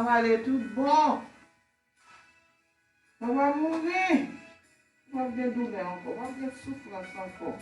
va aller tout bon. On va mourir. On va bien douleur encore. On va bien souffrance encore.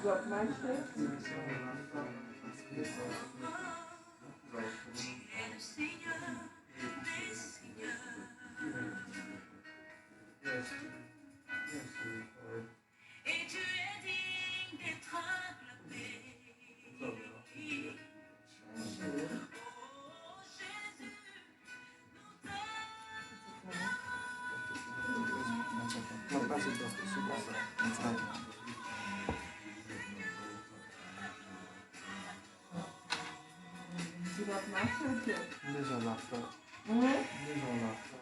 Drop my shit. Tu vas te marcher, Déjà la fin. hein? Déjà la fin.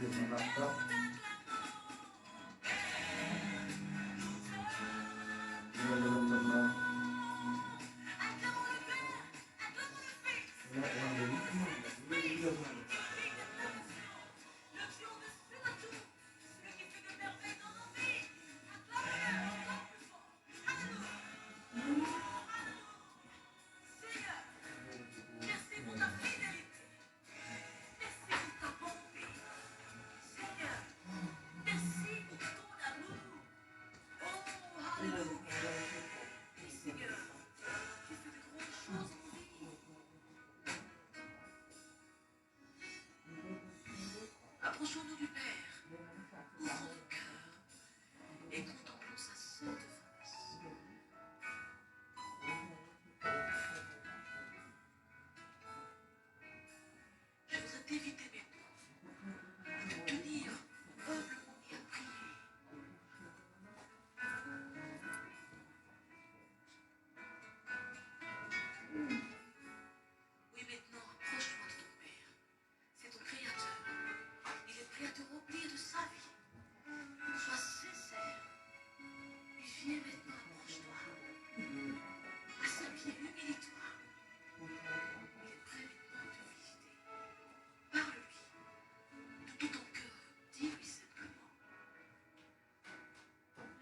Déjà la fin. Approchons-nous du Père, ouvrons nos cœurs et contemplons sa sainte face. Je voudrais t'éviter maintenant, de t'unir humblement et à prier. Oui, maintenant, approche-toi de ton Père. C'est ton Créateur. Il est prêt à te remplir de sa vie. Sois sincère. Et viens maintenant, approche-toi. À ses pieds, humilie-toi. Il est prêt maintenant à te visiter. Parle-lui. De tout ton cœur, dis-lui simplement.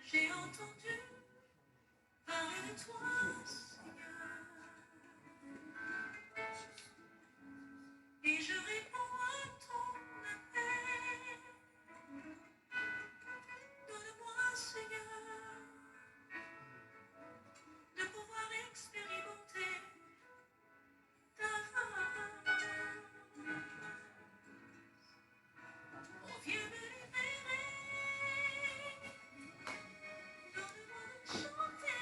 J'ai entendu parler de toi, Seigneur. Et je réponds à ton appel. Donne-moi, Seigneur, de pouvoir expérimenter ta grâce. Oh, viens me libérer. Donne-moi de chanter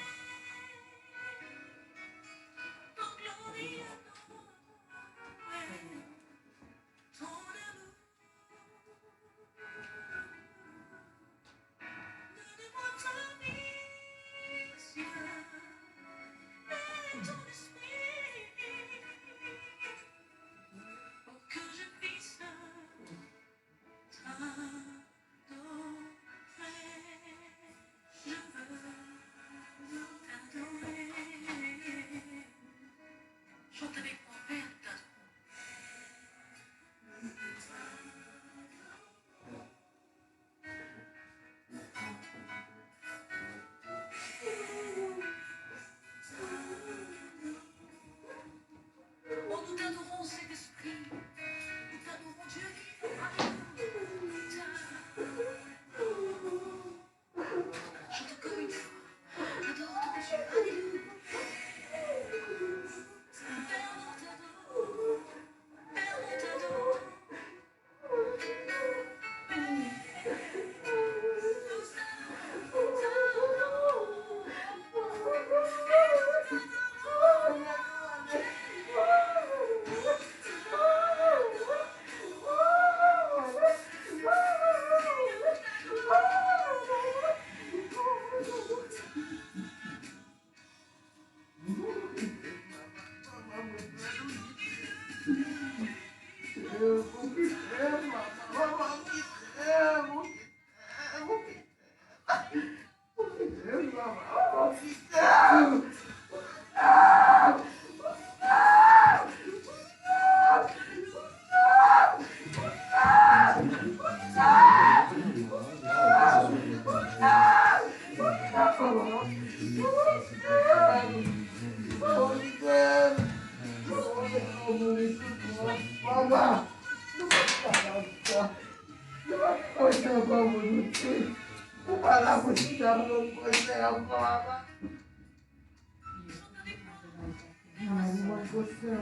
Voici mon cœur.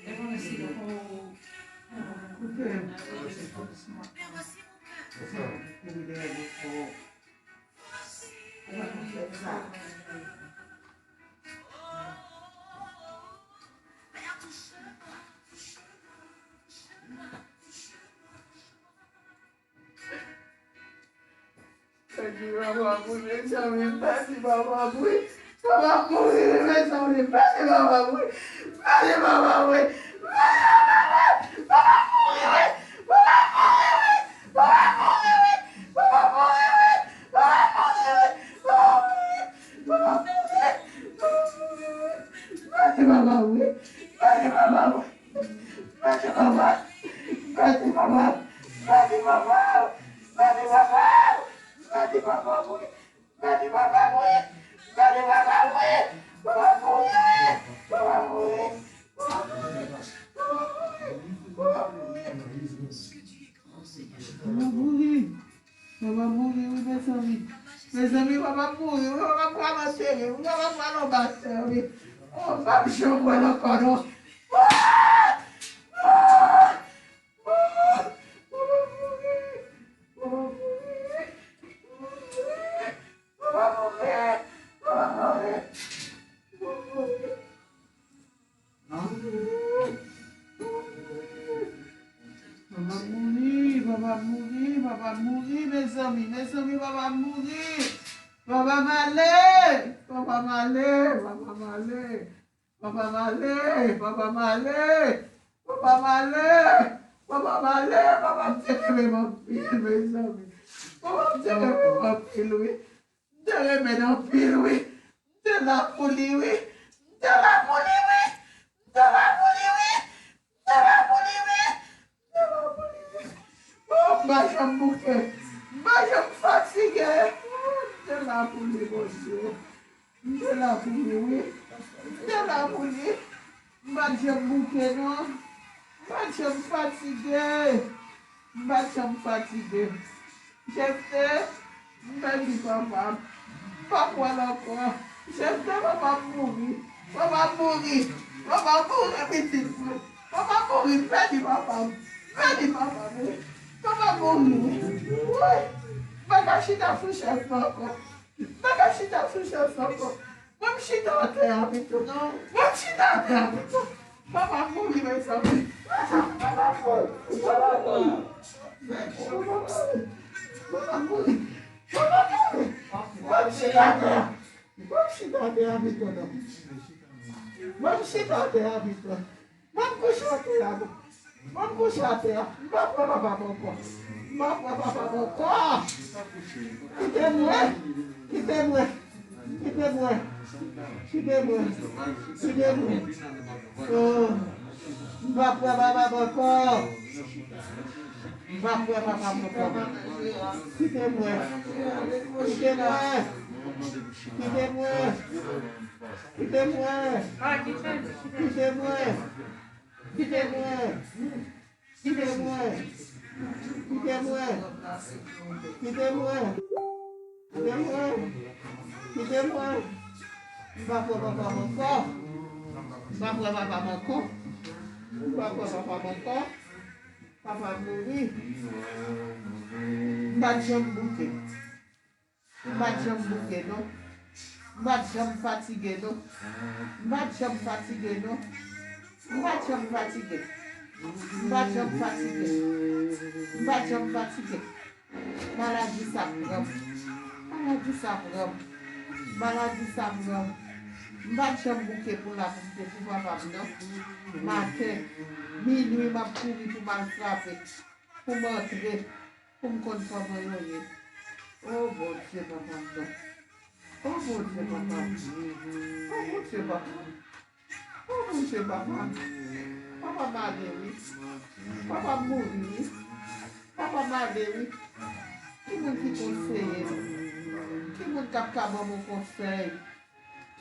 They want to see the whole Père, voici mon cœur. Père, touche-moi, touche-moi,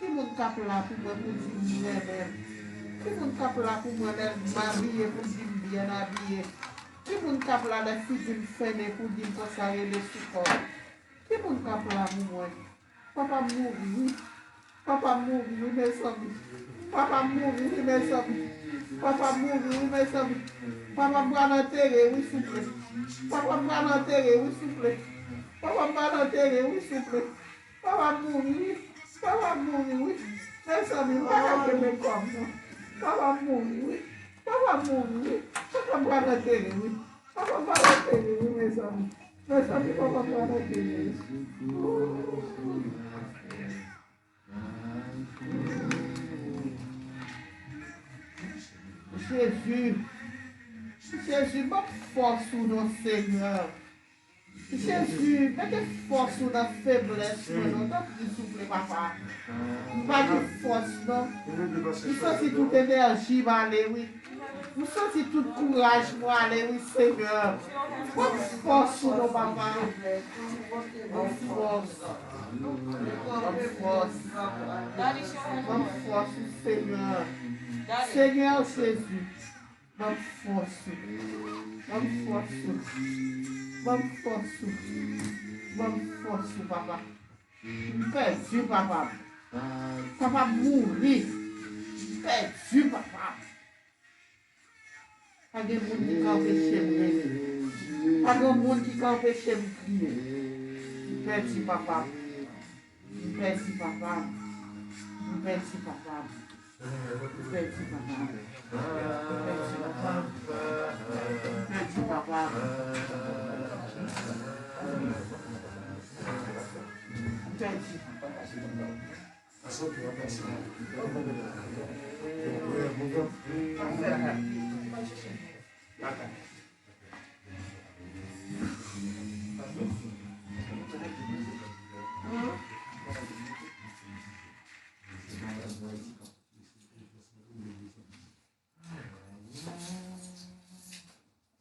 Qui mon cap là pour moi pour dire moi-même? Qui mon cap là pour moi m'habiller pour dire bien habillé? Qui mon cap là les filles faire pour dire pour ça et les support? Qui mon cap là pour moi? Papa mourir, oui. Papa mourir, oui, mes amis. Papa mourir, oui, mes amis. Papa mourir, oui, mes amis. Papa bras enterré, oui, s'il vous plaît. Papa bras enterré, oui, s'il vous plaît. Papa bras enterré, oui, s'il vous plaît. Papa mourir, oui. Papa mourir, oui. Mes amis, papa que me comme, non. Papa mourir, oui. Papa mourir, oui. Papa bras enterré, oui. Papa bras enterré, oui, mes amis. Mes amis, papa bras enterré, oui. Jésus, Jésus, m'a force ou non, Seigneur. Jésus, mettez force ou non, faiblesse, non, non, s'il vous plaît, papa. Pas de force, non. Vous sentez toute énergie, m'aller, oui. Vous sentez tout courage, moi, aller, oui, Seigneur. Pas de force ou non, papa. Pas de force. Pas de force. Pas de force, Seigneur. Seigneur Jésus. Bonne force, bonne force, bonne force, bonne force, papa. Perdu, papa. Papa mourir. Perdu, papa. Pas de monde qui va empêcher de rêver. Pas de monde qui va empêcher de crier. Perdu, papa. Perdu, papa. Perdu, papa. Perdu, papa. Merci papa. Merci.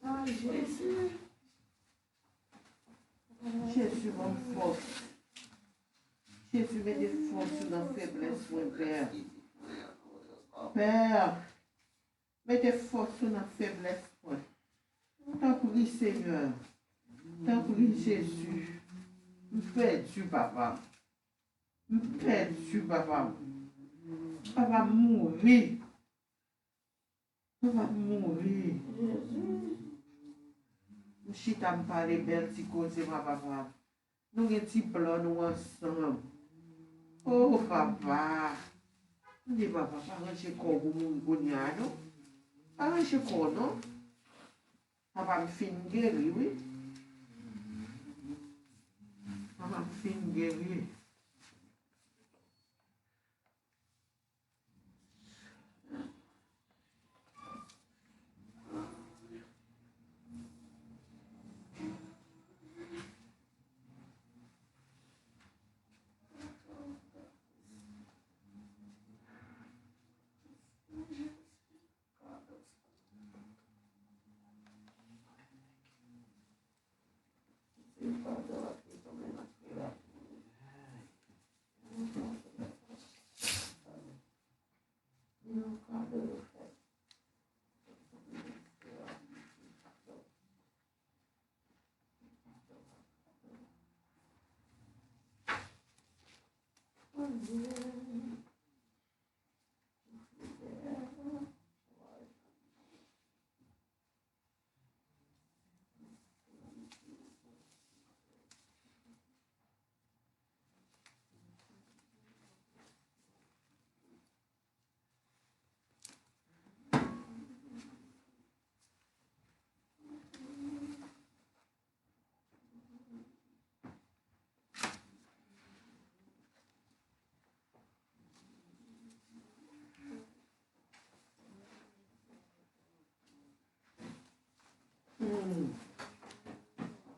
Ah, Jésus. Jésus, mon force. Jésus, met des forces dans la faiblesse, mon Père. Père, mets des forces dans la faiblesse, moi. T'en prie, Seigneur. T'en prie, Jésus. Me perdu, papa. Me perdu, papa. Papa mourir. Papa mourir. Jésus. Chita me parle belle, petit côté, ma papa. Nous avons un petit plan, nous ensemble. Oh, papa. Je dis, papa, arrangez quoi pour mon non? Arrangez quoi, non? Papa me fait guérir, oui. Papa me fait guérir.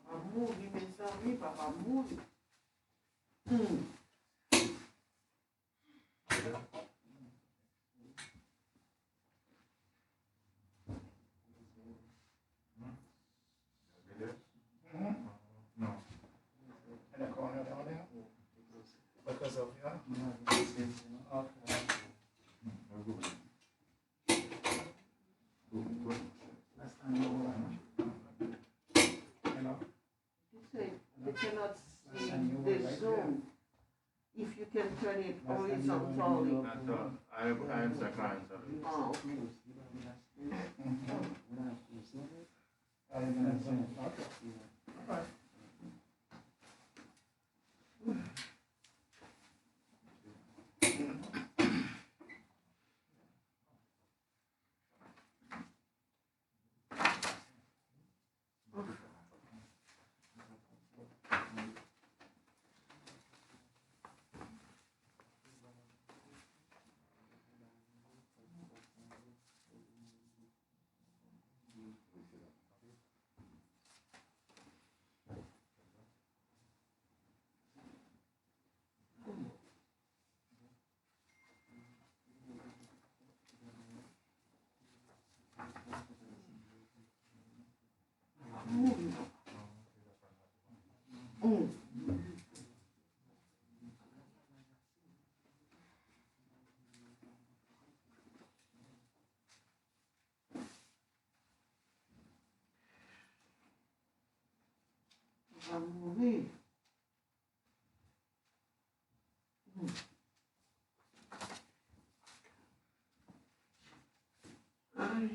Papa mourir, mes amis, papa mourir. Because of, yeah. the Zoom, if you can turn it horizontally. I am second. Oh, okay. Vamos ver. Ai.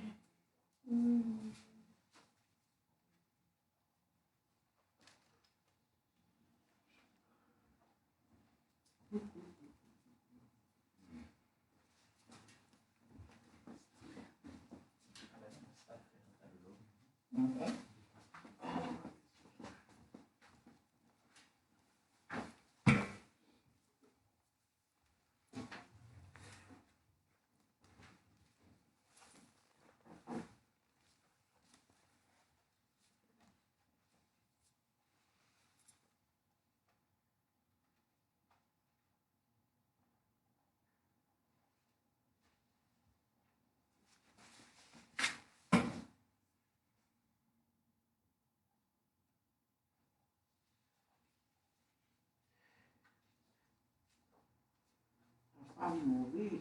Vamos ver.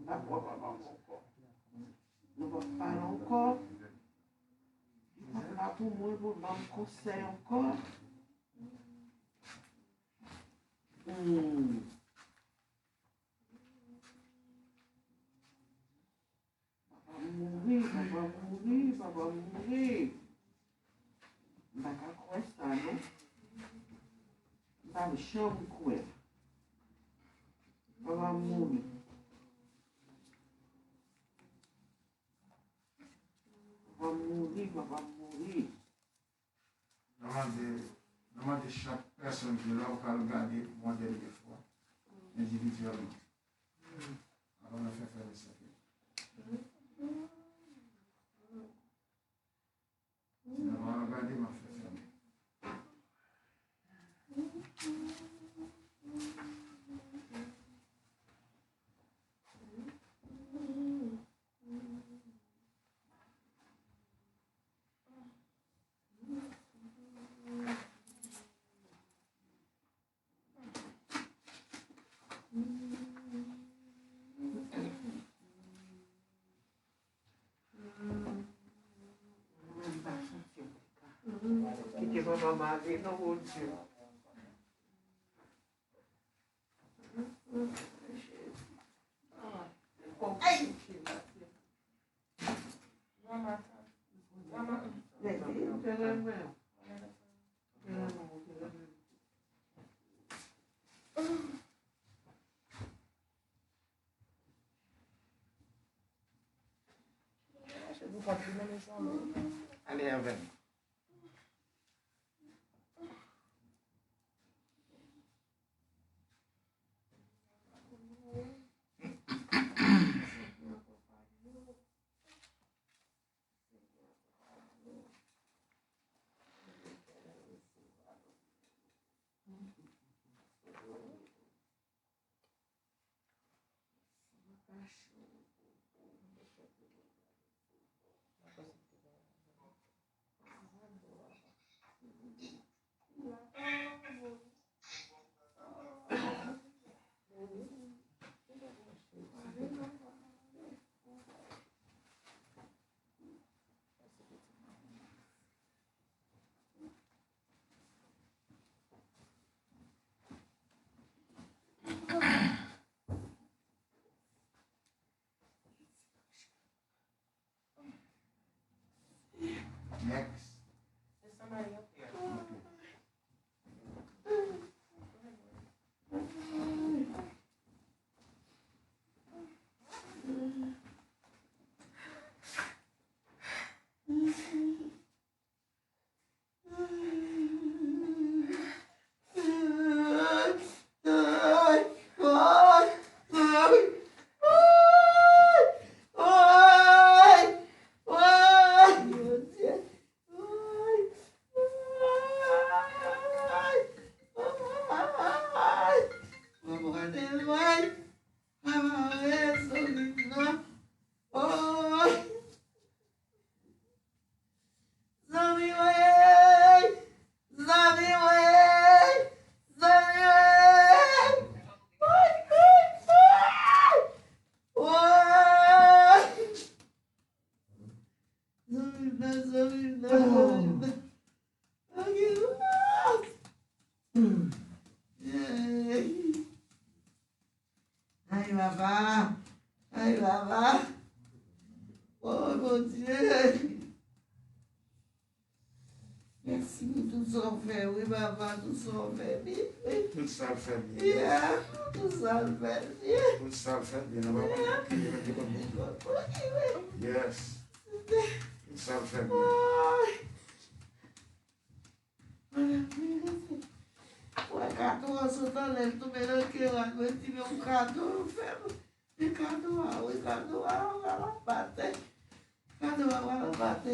Agora não vou parar encore. Là pour moi, vous me conseillez encore. Vai morrer. Vai começar, não? Dá no chão com ela. Vai morrer. Vai morrer. Normalement, chaque personne qui est là, on va regarder le modèle des fois, individuellement. Alors, on a fait faire ça. On va regarder, on va faire fermer. Que vai mamar ali no último. Vous pas plus dans les chambres. Allez avec. Next. There's somebody up there. Aïe, papa. Aïe, papa. Oh, mon Dieu. Merci pour tout ça fait. Oui, papa, tout ça fait bien. Tout ça fait bien. Yeah, tout ça fait bien. Tout ça fait bien. Yes. Tout ça fait bien. Ouais, cadeau, on s'entend, lève tout le cœur, on va dire un cadeau, un cadeau, oui, cadeau, on va la battre. Cadeau, on va la battre.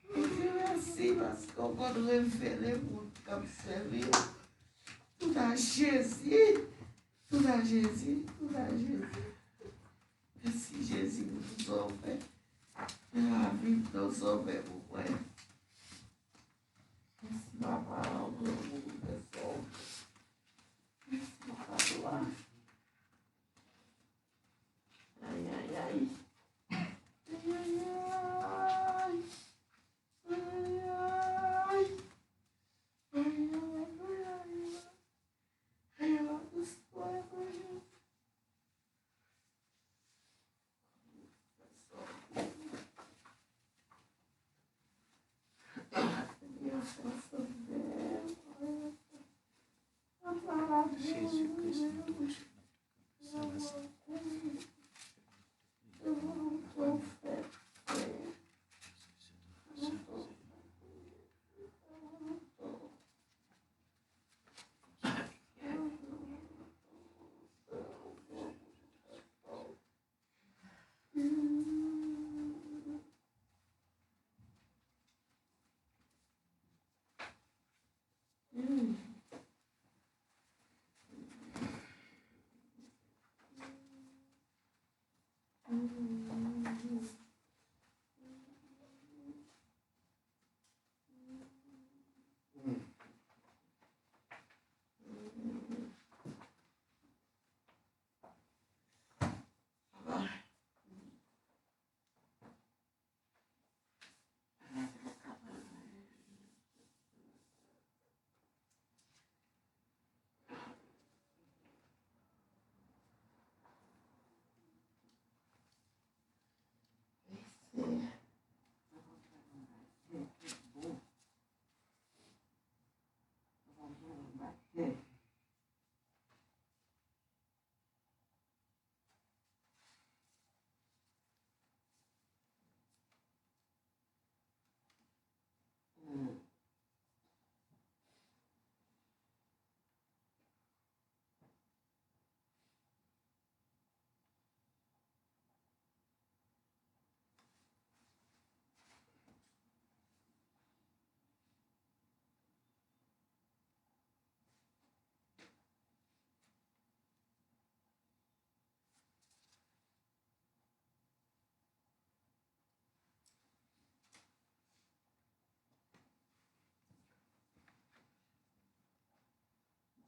Merci parce qu'on va révéler pour comme servir. Tout à Jésus, tout à Jésus, tout à Jésus. Merci Jésus pour tout ça fait. La vie de tout ça fait pour moi. Merci papa, on peut vous descendre. Merci papa, toi. Aïe, aïe, aïe. Aïe, aïe, aïe. Jésus-Christ.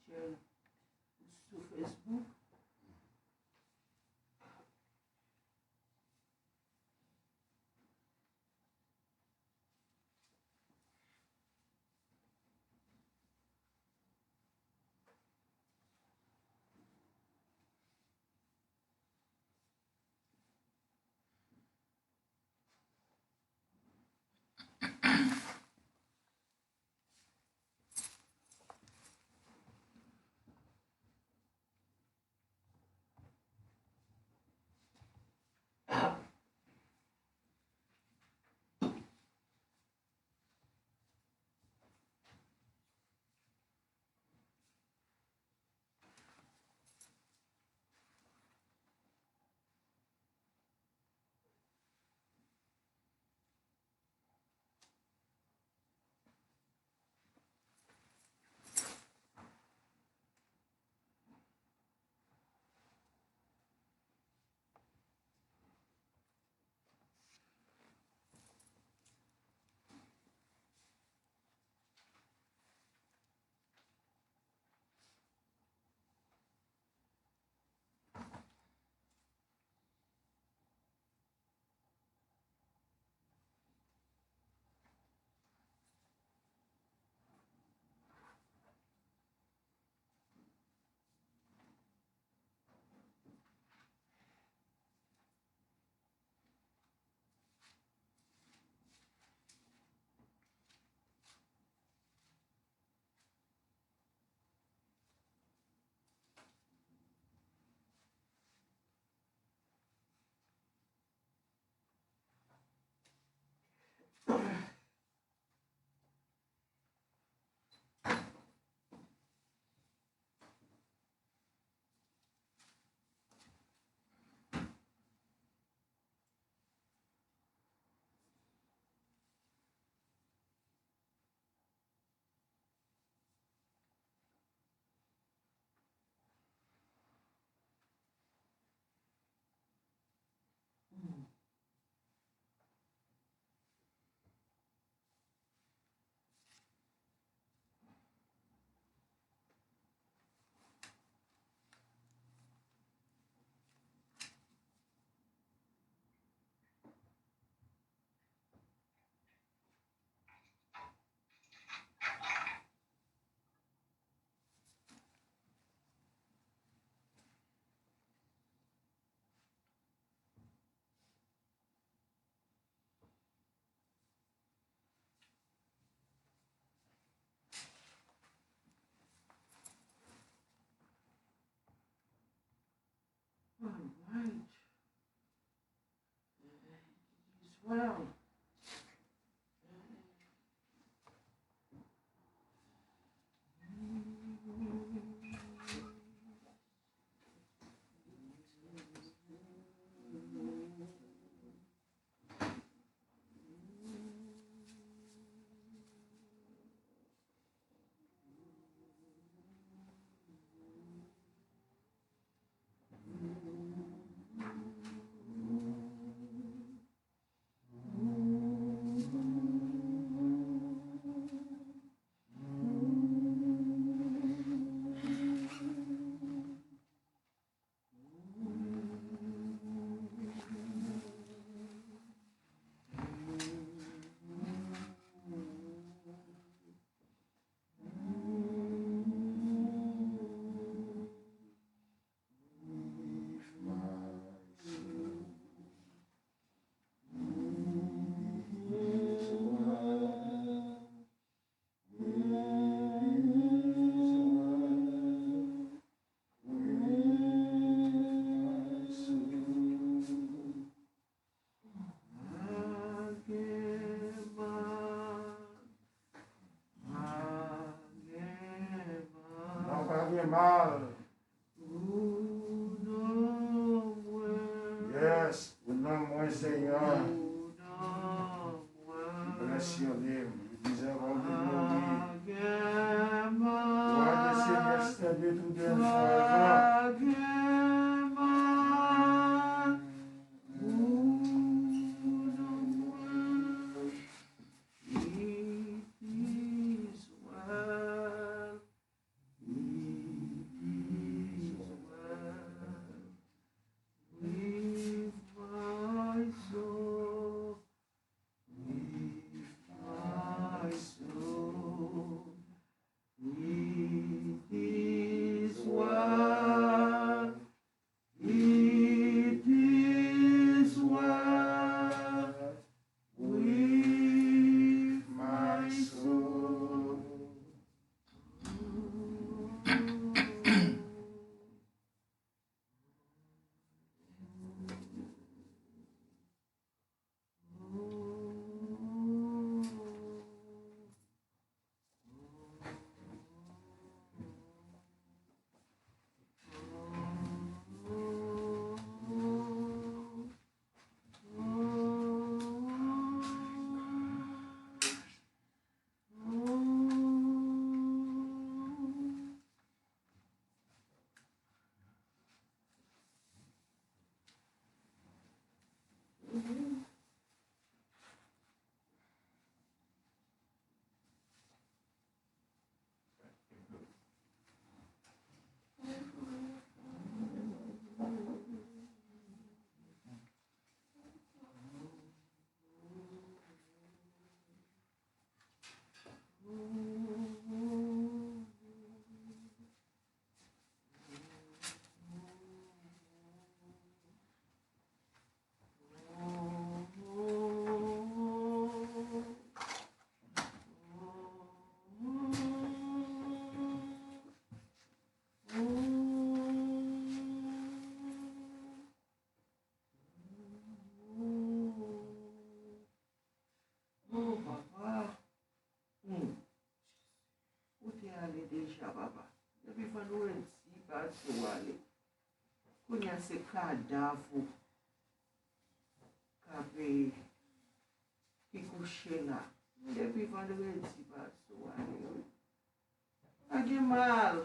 officiel sur Facebook. All right. Well. Mal. Yes, o nom est Seigneur. Bless your name. You deserve all the glory. You are the same yesterday, today, and forever. It is well. Oh, papa. Où t'es allé déjà, papa? Depuis que nous sommes ici, pas où aller. Qu'on y a ces cadavres qui couchent là. Depuis que nous sommes ici, pas où aller. Pas de mal.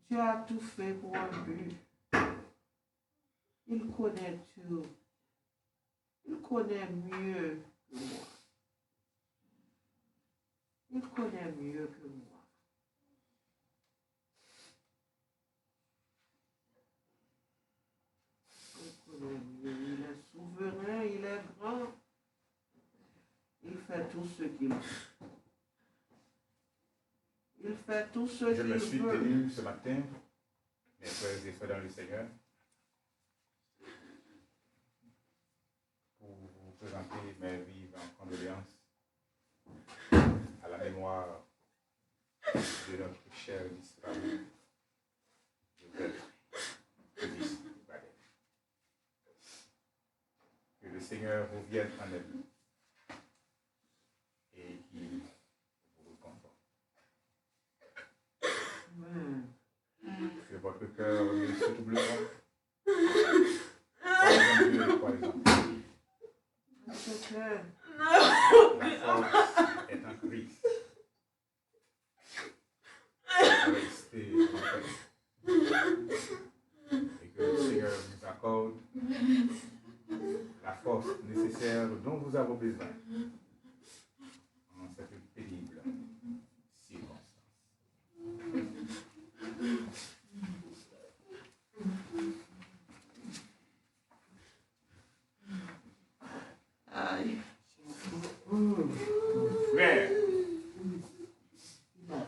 Dieu a tout fait pour un but. Il connaît tout. Il connaît mieux que moi. Il connaît mieux que moi. Il connaît mieux. Il est souverain, il est grand. Il fait tout ce qu'il veut. Il fait tout ce Je qu'il me suis veut. tenu ce matin, mes frères et sœurs dans le Seigneur, pour vous présenter mes vives en condoléances à la mémoire de notre cher disparu, Joseph Denis Badet. Que le Seigneur vous vienne en aide et qu'il vous réconforte. Que votre cœur ne se trouble pas. Croyez en Dieu et croyez en moi. La force est en Christ. Restez en paix. Et que le Seigneur vous accorde la force nécessaire dont vous avez besoin en cette pénible circonstance. Aïe. Frères,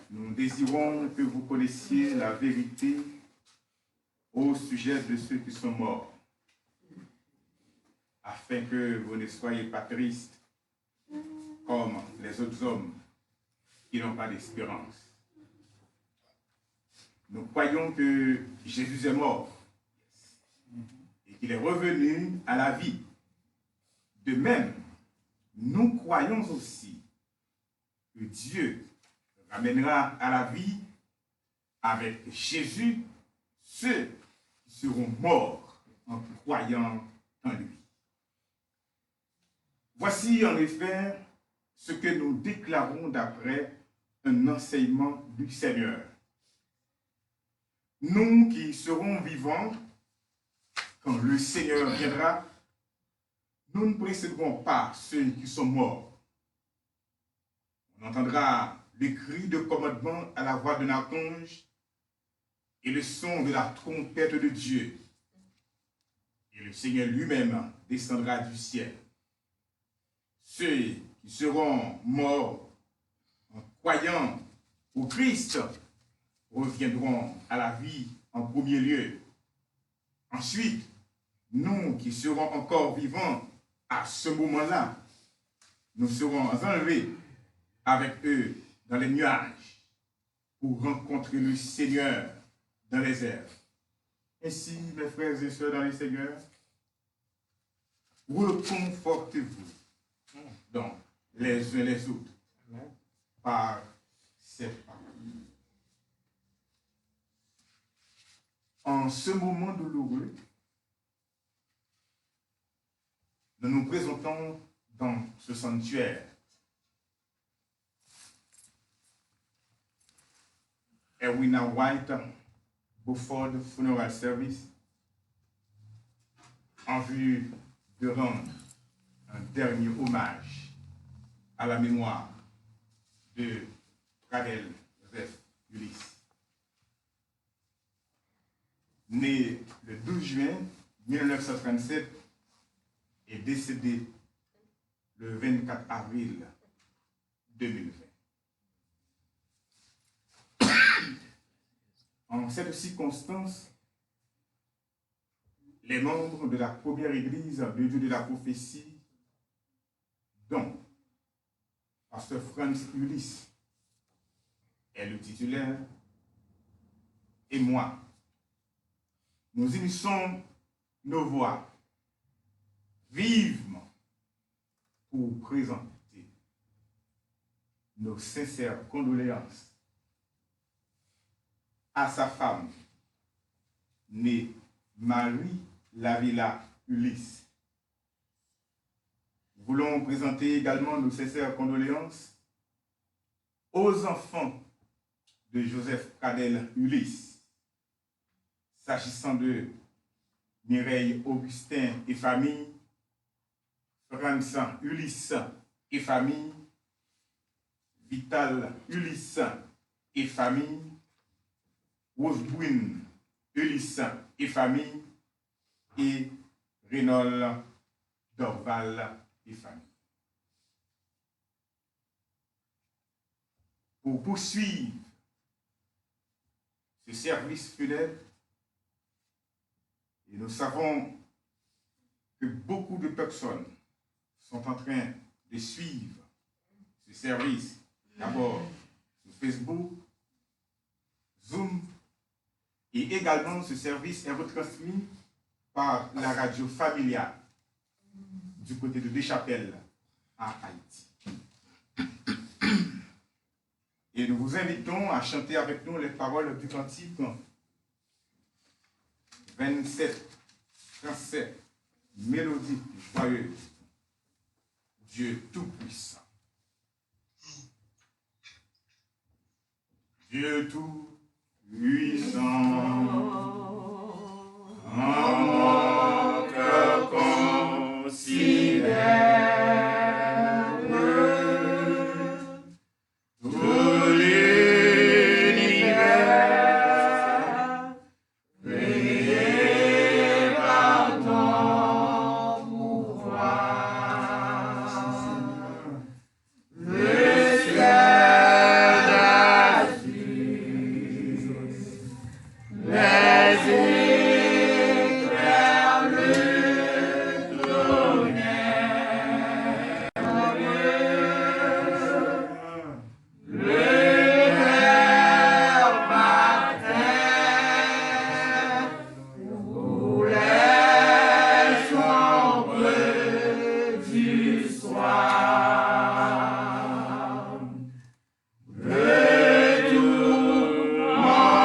nous désirons que vous connaissiez la vérité au sujet de ceux qui sont morts, afin que vous ne soyez pas tristes comme les autres hommes qui n'ont pas d'espérance. Nous croyons que Jésus est mort et qu'il est revenu à la vie. De même, nous croyons aussi que Dieu ramènera à la vie avec Jésus ceux qui seront morts en croyant en lui. Voici en effet ce que nous déclarons d'après un enseignement du Seigneur. Nous qui serons vivants quand le Seigneur viendra, nous ne précéderons pas ceux qui sont morts. On entendra le cri de commandement à la voix d'un archange et le son de la trompette de Dieu. Et le Seigneur lui-même descendra du ciel. Ceux qui seront morts en croyant au Christ reviendront à la vie en premier lieu. Ensuite, nous qui serons encore vivants à ce moment-là, nous serons enlevés avec eux dans les nuages pour rencontrer le Seigneur dans les airs. Ainsi, mes frères et sœurs dans le Seigneur, reconfortez-vous donc les uns les autres par cette parole. En ce moment douloureux, nous nous présentons dans ce sanctuaire. Edwina White, Beaufort Funeral Service, en vue de rendre un dernier hommage à la mémoire de Pradel Joseph Ulysse. Né le 12 juin 1937 et décédé le 24 avril 2020. En cette circonstance, les membres de la première église de Dieu de la prophétie, dont Pasteur Franz Ulysse est le titulaire, et moi, nous unissons nos voix vivement pour présenter nos sincères condoléances à sa femme, née Marie Lavilla Ulysse. Nous voulons présenter également nos sincères condoléances aux enfants de Joseph Cadel Ulysse, s'agissant de Mireille Augustin et famille, Franz Ulysse et famille, Vital Ulysse et famille, Rosebruin Ulysse et famille, et Reynold Dorval et famille. Pour poursuivre ce service funèbre, et nous savons que beaucoup de personnes sont en train de suivre ce service, d'abord sur Facebook, Zoom, et également ce service est retransmis par la radio familiale du côté de Deschapelles à Haïti. Et nous vous invitons à chanter avec nous les paroles du cantique 27, 37, mélodie joyeuse. Dieu Tout-Puissant. Dieu Tout-Puissant, en mon cœur considère tout l'univers, priez par ton pouvoir. Le ciel d'azur, les éclairs, le tonnerre, le ver matin, tous les sombres du soir, le tout monde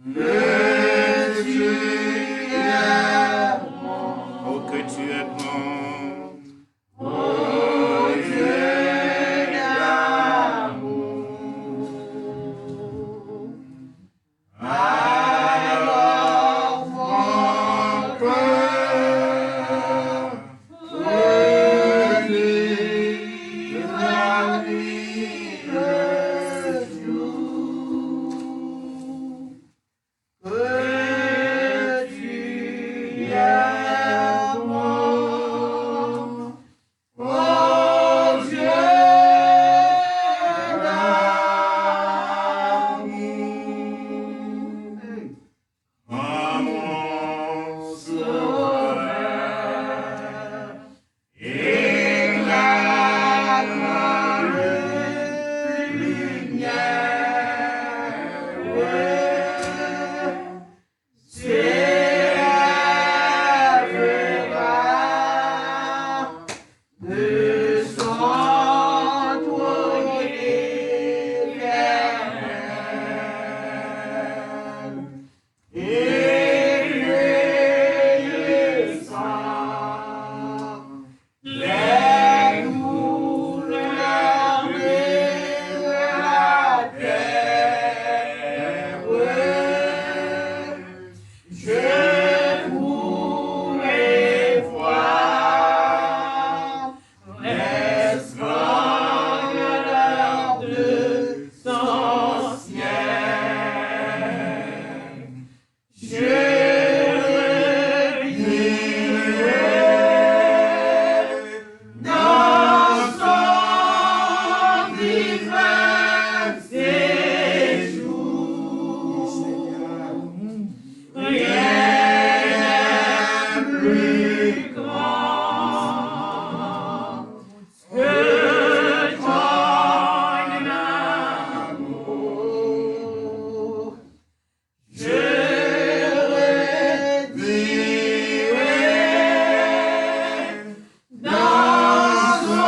Que tu es bon. Oh, que tu es bon. Oh Dieu d'amour. Alors mon cœur redit la nuit le jour. Que tu es bon, oh Dieu d'amour. Ah, mon sauveur. Éclate comme lumière, s'élèvera de son trône éternel. Et descend les douleurs de la terre. Je pourrais voir les splendeurs de son ciel. Je vivrai dans son divin séjour. Rien n'est plus grand que ton amour. Je redirai dans son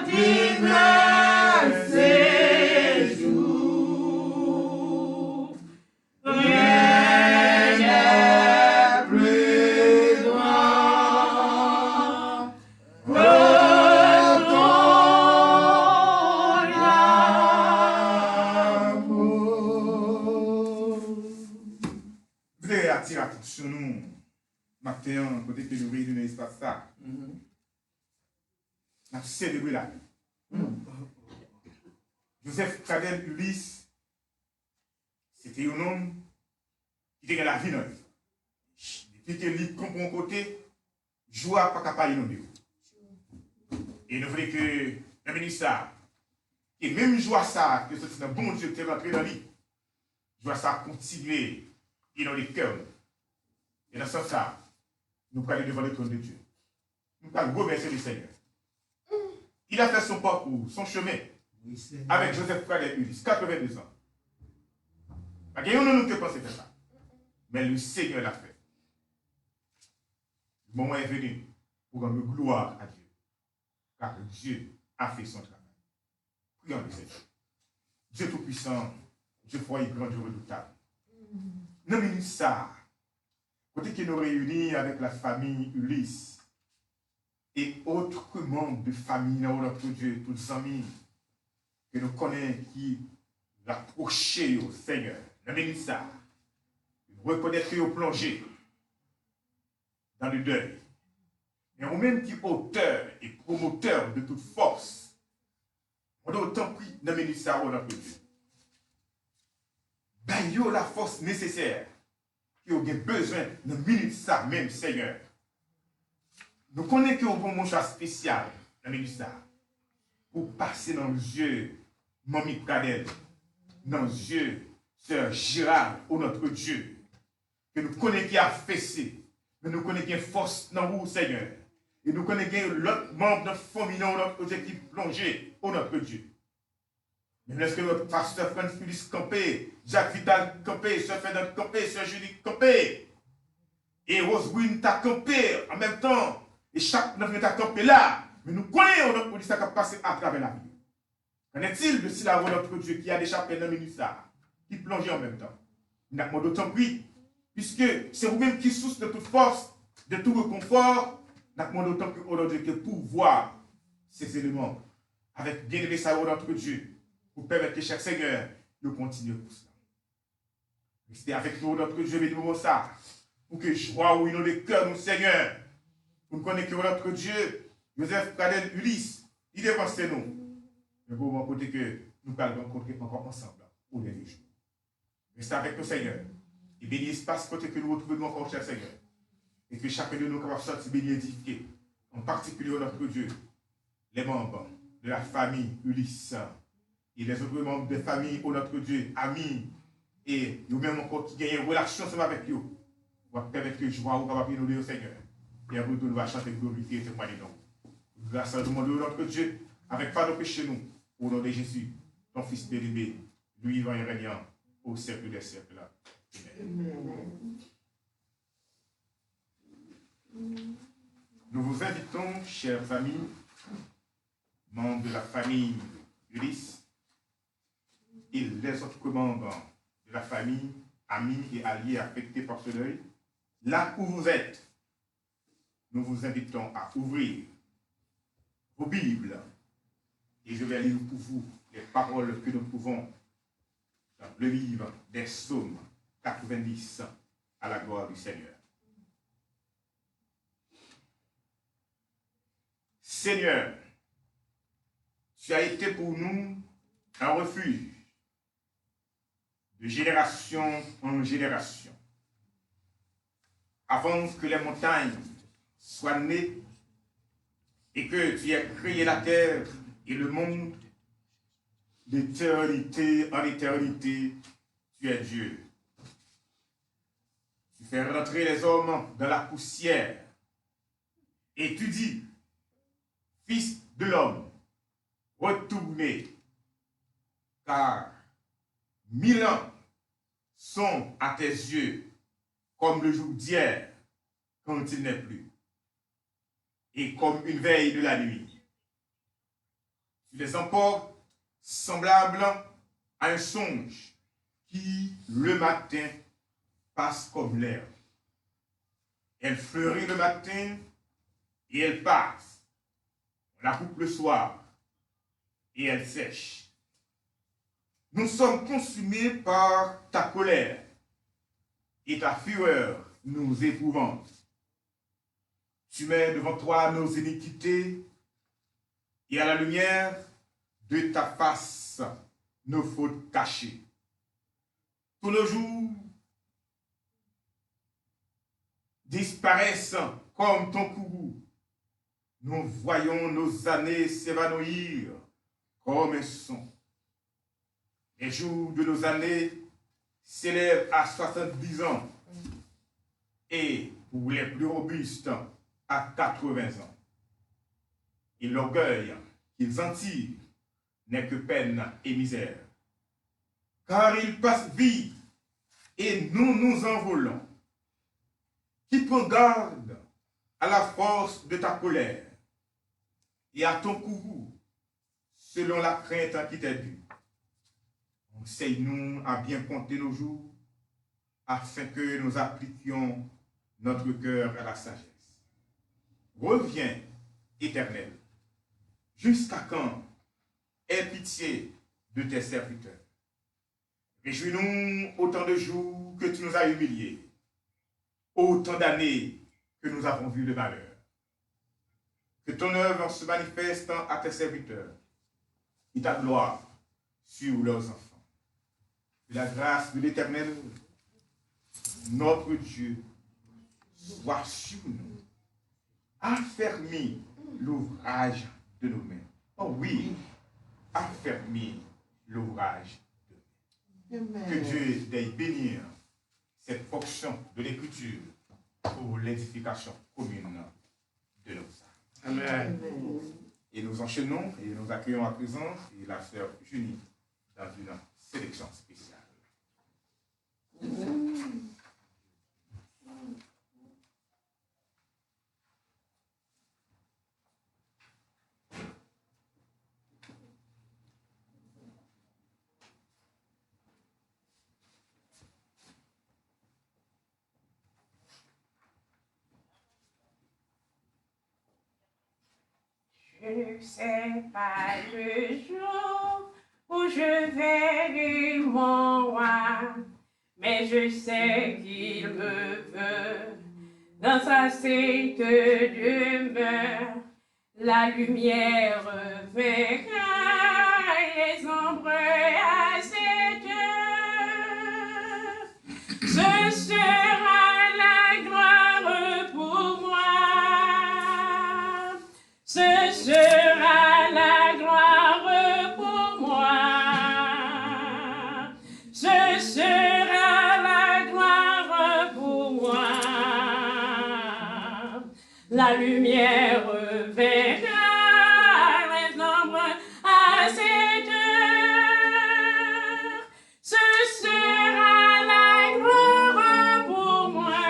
divin séjour. Rien n'est plus grand que ton amour. Vous voulez attirer l'attention sur nous, matin, côté que nous réunissons l'espace ça. Nous avons célébré la vie. Joseph Cadel Ulysse, c'était un homme qui était la vie dans la vie. Depuis que lui comprend un côté, joie pas capable de nous. Et nous voulons que le ministre, et même joie ça, que c'est un bon Dieu qui est rentré dans lui, joie ça continuer dans les cœurs. Et dans ce sens-là, nous allons aller devant le trône de Dieu. Nous allons remercier le Seigneur. Il a fait son parcours, son chemin, avec Joseph Cadel Ulysse, 82 ans. Parce que nous ne pensons faire ça. Mais le Seigneur l'a fait. Le moment est venu pour rendre gloire à Dieu. Car Dieu a fait son travail. Prions le Seigneur. Dieu Tout-Puissant, Dieu fort et grand, Dieu redoutable. Nous minutes ça, côté qui nous réunit avec la famille Ulysse et autres membres de famille, notre Dieu, tous les amis que nous connaissons qui rapprochent au Seigneur. Nous minutes ça, reconnaître qu'ils ont plongé dans le deuil. Mais au même qui auteur et promoteur de toute force, on doit autant pris dans le ministère de notre Dieu. Ben, yo la force nécessaire qui ont besoin de ministère même, Seigneur. Nous connaissons qu'il y a un choix spécial dans le ministère pour passer dans les yeux Mamie Pradel, dans les yeux Sœur Gérard, ou notre Dieu, que nous connaissons qui a fessé, mais nous connaissons qui a force dans vous, Seigneur. Et nous connaissons l'autre membre de notre famille, notre objectif plongé, au notre Dieu. Mais est-ce que notre pasteur Franz Félix campé, Jacques Vidal campé, Sœur Fernand campé, Sœur Julie campé, et Rose Green t'a campé en même temps, et chaque neuf t'a campé là, mais nous connaissons notre police qui a passé à travers la vie. Qu'en est-il de cela, notre Dieu qui a échappé dans le ministère, qui plongez en même temps. Nous avons d'autant pris, puisque c'est vous-même qui source de toute force, de tout réconfort, nous avons d'autant plus aujourd'hui que pour voir ces éléments avec bien-aimé ça notre Dieu, pour permettre que chaque Seigneur nous continue pour cela. Restez avec nous, notre Dieu, bénis-nous ça, pour que joie ou dans les cœurs, nous, Seigneur, pour nous connaître que notre Dieu, Joseph, Caden, Ulysse, il dépense nous. Mais pour mon côté que nous allons rencontrer encore ensemble au dernier jour. Restez avec nous, Seigneur, et bénis l'espace côté que nous retrouvons encore, cher Seigneur, et que chacun de nous capable de sortir béni édifié, en particulier notre Dieu, les membres de la famille Ulysse et les autres membres de la famille, oh notre Dieu, amis, et nous-mêmes encore qui gagnent une relation avec nous, pour permettre que je vois où capable nous au Seigneur. Et après tout, nous allons chanter, glorifier et témoigner nous. Grâce à nous, notre Dieu, avec pas de péché nous, au nom de Jésus, ton Fils bien-aimé, lui vivant et régnant au siècle des siècles. Amen. Nous vous invitons, chers amis, membres de la famille Ulysse, et les autres membres de la famille, amis et alliés affectés par ce deuil, là où vous êtes, nous vous invitons à ouvrir vos Bibles et je vais lire pour vous les paroles que nous pouvons dans le livre des Psaumes 90 à la gloire du Seigneur. Seigneur, tu as été pour nous un refuge de génération en génération. Avant que les montagnes soient nées et que tu aies créé la terre et le monde, d'éternité en éternité, tu es Dieu. Tu fais rentrer les hommes dans la poussière et tu dis, Fils de l'homme, retournez, car 1000 ans sont à tes yeux comme le jour d'hier quand il n'est plus, et comme une veille de la nuit. Tu les emportes semblables à un songe qui, le matin, passe comme l'herbe. Elle fleurit le matin et elle passe. On la coupe le soir et elle sèche. Nous sommes consumés par ta colère et ta fureur nous épouvante. Tu mets devant toi nos iniquités et à la lumière de ta face nos fautes cachées. Tous nos jours disparaissent comme ton courroux. Nous voyons nos années s'évanouir comme un son. Les jours de nos années s'élèvent à 70 ans et pour les plus robustes à 80 ans. Et l'orgueil qu'ils en tirent n'est que peine et misère. Car ils passent vite et nous nous envolons. Qui prend garde à la force de ta colère et à ton courroux, selon la crainte qui t'est due. Enseigne-nous à bien compter nos jours, afin que nous appliquions notre cœur à la sagesse. Reviens, Éternel, jusqu'à quand? Aie pitié de tes serviteurs. Réjouis-nous autant de jours que tu nous as humiliés, autant d'années que nous avons vu le malheur. Que ton œuvre se manifeste à tes serviteurs et ta gloire sur leurs enfants. Que la grâce de l'Éternel, notre Dieu, soit sur nous. Affermis l'ouvrage de nos mains. Oh oui, affermis l'ouvrage de nos mains. Que Dieu veuille bénir cette portion de l'Écriture pour l'édification commune de nos âmes. Amen. Et nous enchaînons et nous accueillons à présent la sœur Junie dans une sélection spéciale. ne sais pas le jour où je verrai mon roi, mais je sais qu'il me veut dans sa sainte demeure. La lumière vaincra les ombres à cette heure. Ce sera la gloire pour moi. Ce sera la gloire pour moi. Ce sera la gloire pour moi. La lumière verra les ombres à cette heure. Ce sera la gloire pour moi.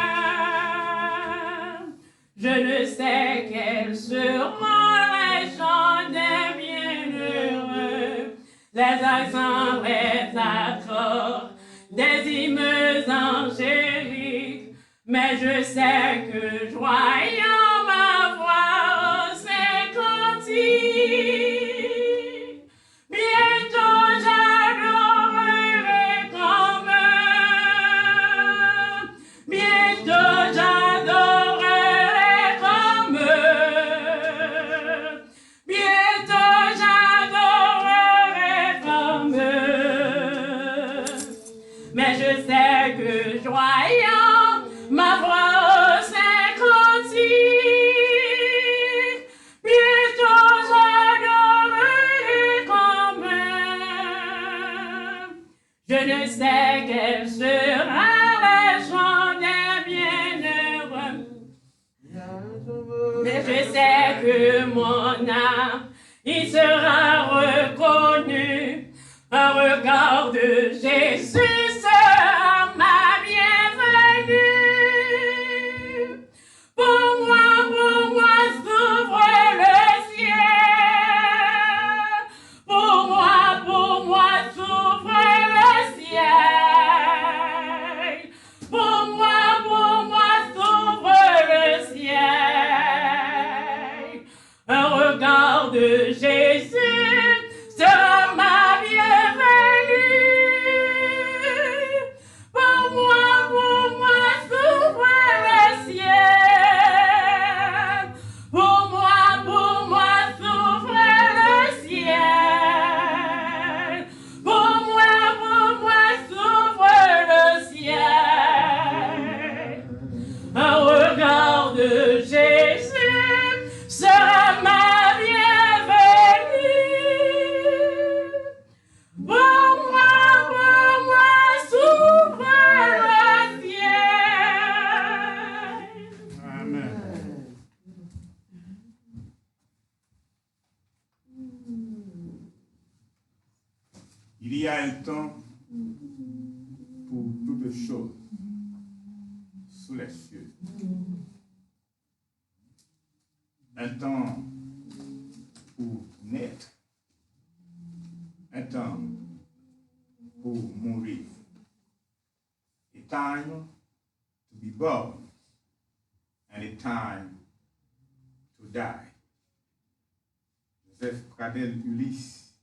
Je ne sais quels seront les chants des bienheureux, les accents, les accords, des hymnes angéliques, mais je sais que joyant ma voix c'est cantique. Bientôt j'adorerai comme eux. Bientôt j'adorerai comme eux. Bientôt j'adorerai comme eux. Mais je sais que joyant ma voix c'est cantique. Bientôt j'adorerai comme eux. Je ne sais quel sera le chant des bienheureux, mais je sais que mon âme il sera reconnu. Un regard de Jésus sera ma bienvenue. Pour moi s'ouvre le ciel. Pour moi s'ouvre le ciel. Pour moi s'ouvre le ciel. Un regard de Jésus sera ma bienvenue. Pour moi s'ouvre le ciel. Pour moi s'ouvre le ciel. Pour moi s'ouvre le ciel. Un regard de Jésus sera ma bienvenue. Pour moi s'ouvre le ciel. Amen. Il y a un temps pour toutes choses sous les cieux. Un temps pour naître. Un temps pour mourir. A time to be born and a time to die. Joseph Pradel Ulysse.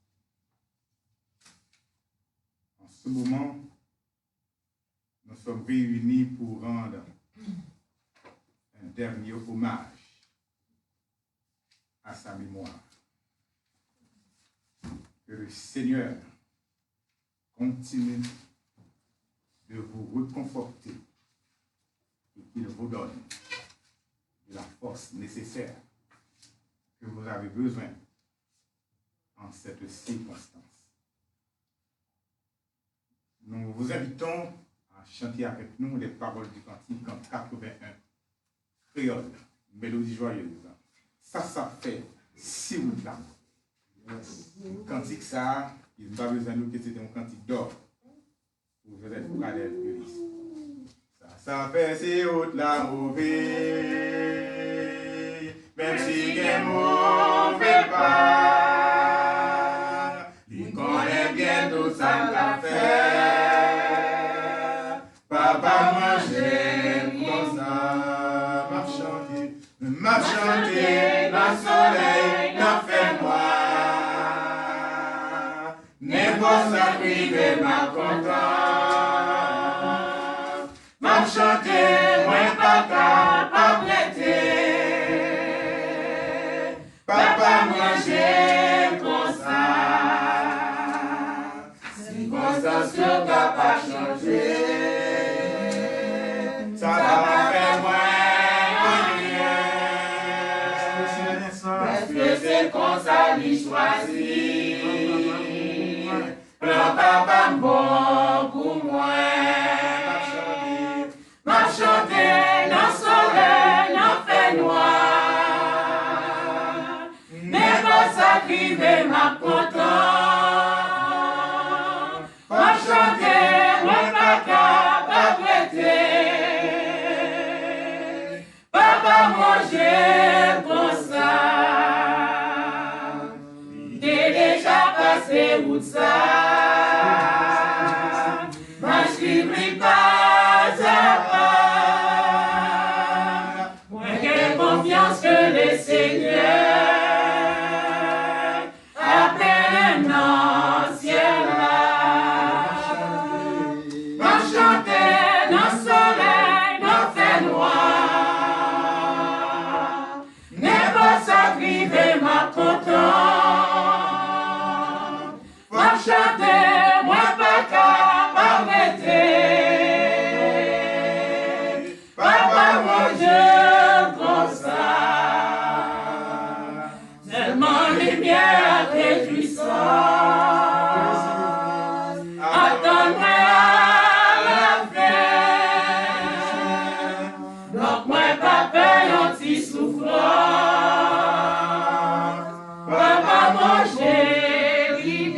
En ce moment, nous sommes réunis pour rendre un dernier hommage à sa mémoire. Que le Seigneur continue de vous reconforter et qu'il vous donne de la force nécessaire que vous avez besoin en cette circonstance. Nous vous invitons à chanter avec nous les paroles du cantique en 81, créole, mélodie joyeuse. Ça fait si longtemps. Le cantique, ça, il n'a pas besoin de nous que c'était un cantique d'or. Pour Joseph Pradel Ulysse. Ça fait si haute la mauvaise, même si les mauvais pas, il connaît bien tout ça qu'a fait. Papa mangeait comme ça, m'a chanté, dans le soleil, n'a fait. ça privé m'a content. M'a chanté, moi pas capable prêter. Papa manger comme ça. Circonstance n'a pas changé. Ça va faire moins Est-ce que c'est comme ça qu'il choisit? Plan papa bon pour moi. M'a chanté dans le soleil, dans fait noir. Mais pas ça privé m'a content. M'a chanté, moi pas capable prêter. Papa manger comme ça. T'es déjà passé où ça? M'a suivi pas à pas. Moi j'ai confiance que le Seigneur appelle un ciel là. M'a chanté dans le soleil, dans le fait noir. Mais pas ça privé m'a content. M'a chanté, moi pas capable prêter. Papa manger comme ça. Seulement lumière réjouissante. Attends-moi à la fin. Donc moi pas peur un petit souffrant. Papa manger bien.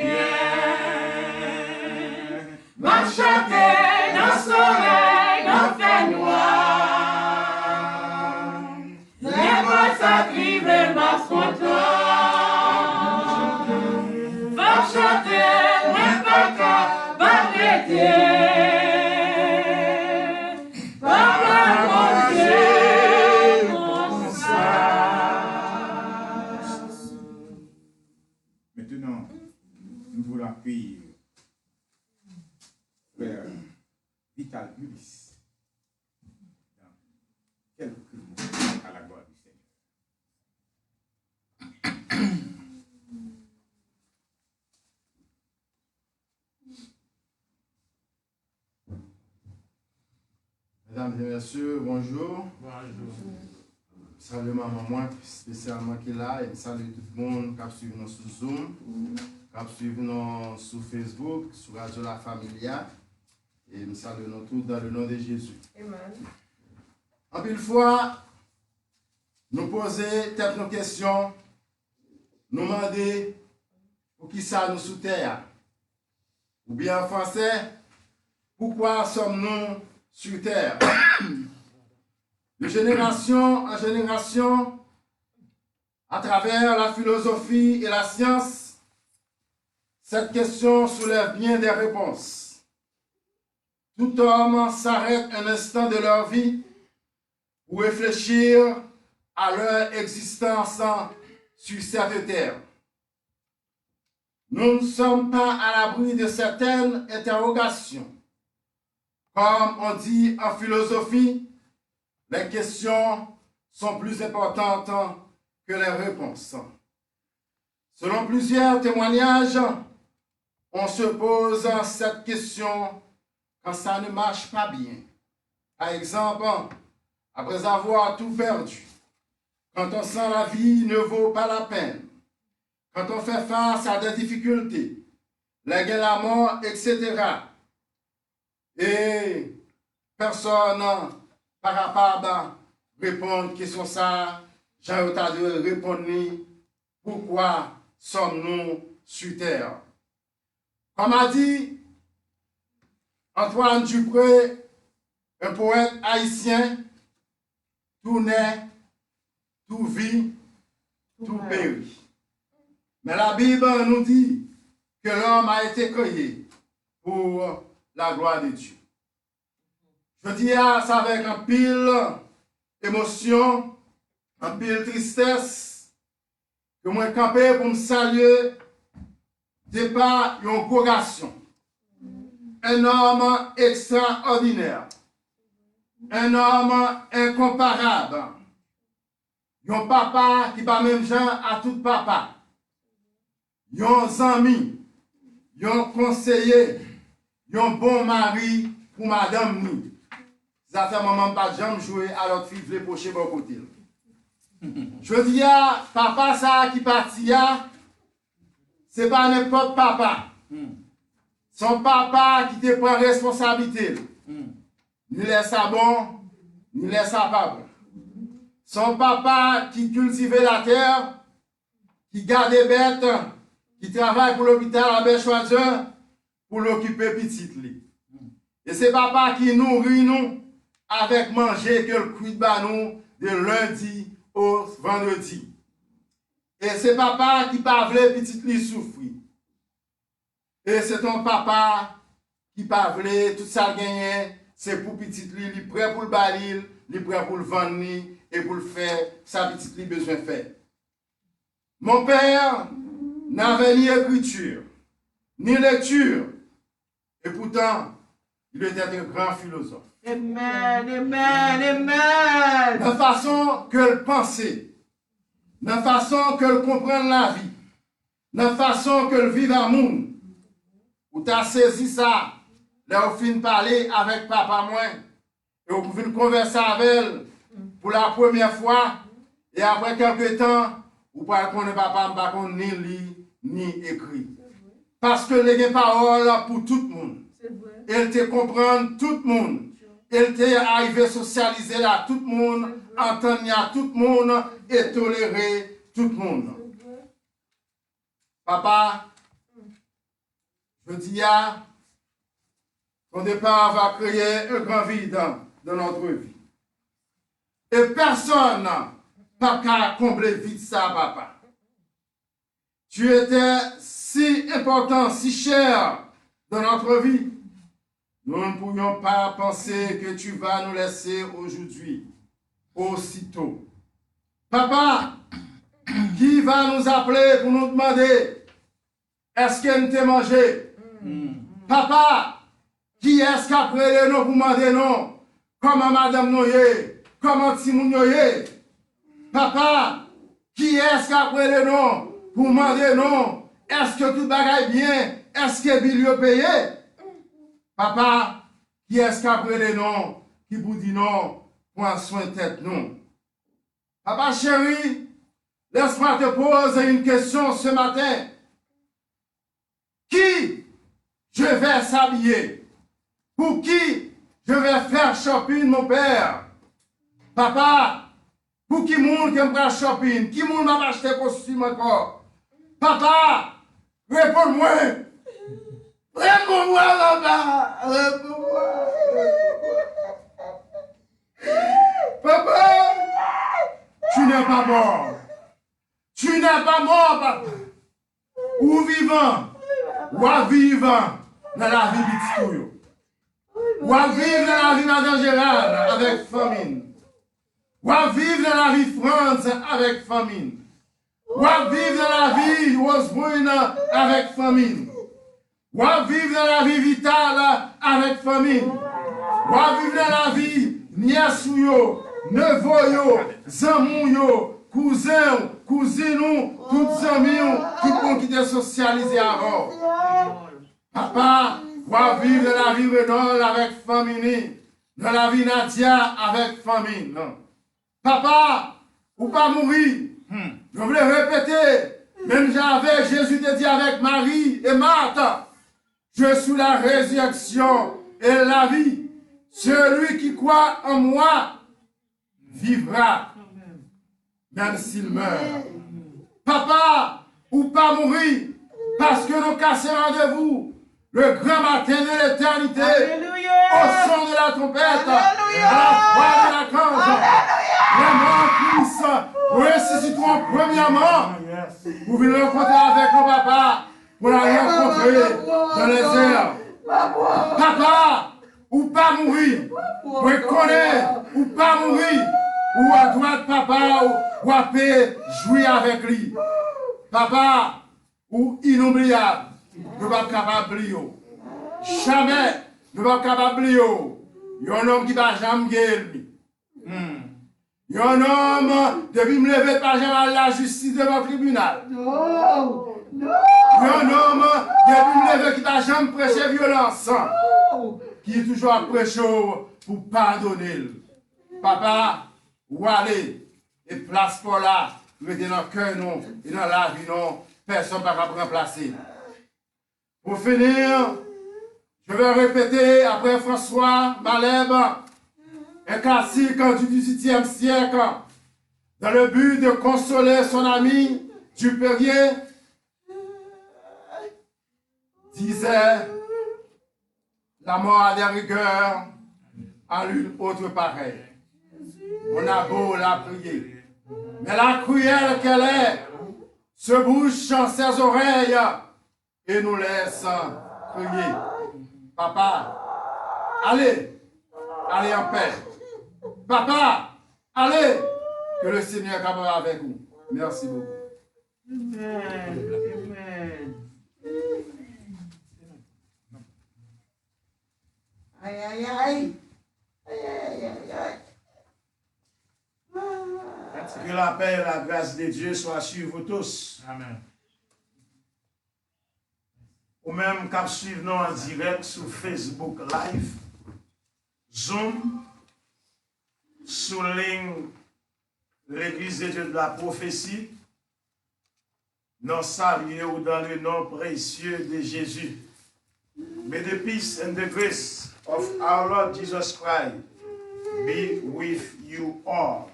M'a chanté dans le soleil, dans le fait noir. Mais pas ça privé m'a content. Va chanter, mais pas capable prêter. Papa manger comme ça. Maintenant, nous voulons accueillir Frère Vital Ulysse dans quelques mots à la gloire du Seigneur. Mesdames et messieurs, bonjour. Salut maman, moi spécialement qui est là, et salut tout le monde qui a suivi nous sur Zoom, qui a suivi nous sur Facebook, sur Radio La Familia, et nous saluons tous dans le nom de Jésus. Amen. En pile fois, nous poser telle nos questions, nous demander pour qui ça nous sous terre, ou bien en français, pourquoi sommes-nous sur terre? De génération en génération, à travers la philosophie et la science, cette question soulève bien des réponses. Tout homme s'arrête un instant de leur vie pour réfléchir à leur existence sur cette terre. Nous ne sommes pas à l'abri de certaines interrogations. Comme on dit en philosophie, les questions sont plus importantes que les réponses. Selon plusieurs témoignages, on se pose cette question quand ça ne marche pas bien. Par exemple, après avoir tout perdu, quand on sent la vie ne vaut pas la peine, quand on fait face à des difficultés, la guerre, la mort, etc. Et personne par rapport à répondre à question ça, j'ai entendu répondre pourquoi sommes-nous sur terre. Comme a dit Antoine Dupré, un poète haïtien, tout naît, tout vit, tout périt. Mais la Bible nous dit que l'homme a été créé pour la gloire de Dieu. Je dis ça avec un pile émotion, un pile tristesse, que moi campé pour me saluer c'est pas une progression. Un homme extraordinaire. Un homme incomparable. Un papa qui pas même gens à tout papa. Un ami. Un conseiller. Un bon mari pour madame nous. Ça fait maman pas jamais jouer à l'autre fille les pocher bon côté. Je dis à papa ça qui parti c'est pas n'importe papa. Son papa qui te prend responsabilité. Ni laisse ça bon, ni laisse ça pas bon. Son papa qui cultive la terre, qui garde les bêtes, qui travaille pour l'hôpital à Belchoiseur pour l'occuper petit li. Et c'est papa qui nourrit nous avec manger que le cuit de nous de lundi au vendredi. Et c'est papa qui pas voulu petit li souffrir. Et c'est ton papa qui pas voulu tout ça gagner, c'est pour petit li, il est prêt pour le baril, il est prêt pour le vendre et pour le faire, sa petite li besoin de faire. Mon père n'avait ni écriture, ni lecture, et pourtant, il était un grand philosophe. Amen, amen, amen. La façon qu'elle pensait, la façon qu'elle comprend la vie, la façon qu'elle vit dans le monde, où tu as saisi ça, là où fin de parler avec papa moi, et où pouvez converser avec elle pour la première fois, et après quelques temps, vous pouvez connaître papa, pas ni lire, ni écrit. Parce que les paroles pour tout le monde. Elle te comprend tout le monde. Elle t'est arrivé à socialiser là tout le monde, entendre à tout le monde et tolérer tout le monde. Papa, je dis à ton départ va créer un grand vide dans notre vie. Et personne n'a qu'à combler vide ça, papa. Tu étais si important, si cher dans notre vie. Nous ne pourrions pas penser que tu vas nous laisser aujourd'hui, aussitôt. Papa, qui va nous appeler pour nous demander, est-ce qu'elle t'a mangé? Papa, qui est-ce qui a appelé nous pour demander non? Comment madame nous est? Comment Timoun nous est? Papa, qui est-ce qui a appelé nous pour demander non? Est-ce que tout bagaille bien? Est-ce que Bill est payé? Papa, qui est-ce qui a pris les noms, qui vous dit non, prends soin de tête non? Papa chéri, laisse-moi te poser une question ce matin. Qui je vais s'habiller? Pour qui je vais faire shopping, mon père? Papa, pour qui monde qui me faire shopping? Qui monde m'a acheté costume encore? Papa, réponds-moi. Réponds-moi, papa. Réponds-moi. Papa, tu n'es pas mort. Tu n'es pas mort, papa. Ou vivant, ou à vivant dans la vie de ou à vivre dans la vie Madame Gérard avec famine. Ou à vivre dans la vie France avec famine. Ou à vivre dans la vie Rosbrune avec famine. Ou à vivre dans la vie vitale avec famine. Ou à vivre dans la vie niasouyo, nevouyo, zamouyo, cousin, cousine, toutes amis, tout le monde qui est socialisé avant. Papa, ou à vivre dans la vie Renol avec famine. Dans la vie Nadia avec famine. Papa, ou pas mourir. Je voulais répéter, même j'avais, Jésus te dit avec Marie et Marthe. Je suis la résurrection et la vie. Celui qui croit en moi vivra, même s'il meurt. Papa, ou pas mourir, parce que nous cassons rendez-vous le grand matin de l'éternité, au son de la trompette, à la voix de la cange. Les morts ressusciteront premièrement. Vous venez rencontrer avec nos papas. Pour la rencontrer dans les airs. Papa, ou pas mourir. Vous connaissez, ou pas mourir. Ou à droite, papa, ou à paix, jouer avec lui. Papa, ou inoubliable. nous ne sommes pas capables de oublier. Jamais nous ne sommes pas capables de oublier. Il y a un homme qui va jamais gagner. Il y a un homme, depuis me lever, pas jamais à la justice devant le tribunal. Non. Il y a un homme, depuis me lever, qui va jamais prêcher violence. Qui est toujours à prêcher pour pardonner. Papa, ou aller, et place pour là, mettez dans le cœur, non, et dans la vie, non, personne ne va remplacer. Pour finir, je vais répéter après François Maleb, un classique du XVIIIe siècle, dans le but de consoler son ami Dupérier, disait: la mort a des rigueurs en l'une autre pareille. On a beau la prier, mais la cruelle qu'elle est se bouche en ses oreilles et nous laisse crier. Papa, allez en paix. Papa, allez, que le Seigneur camarade avec vous. Merci beaucoup. Amen. Amen. Aïe, aïe, aïe. Aïe, aïe, aïe, aïe. Que la paix et la grâce de Dieu soient sur vous tous. Amen. Ou même quand suivre nous en direct sur Facebook Live, Zoom, souligne l'Église de Dieu de la prophétie, nous saluons dans le nom précieux de Jésus. May the peace and the grace of our Lord Jesus Christ be with you all.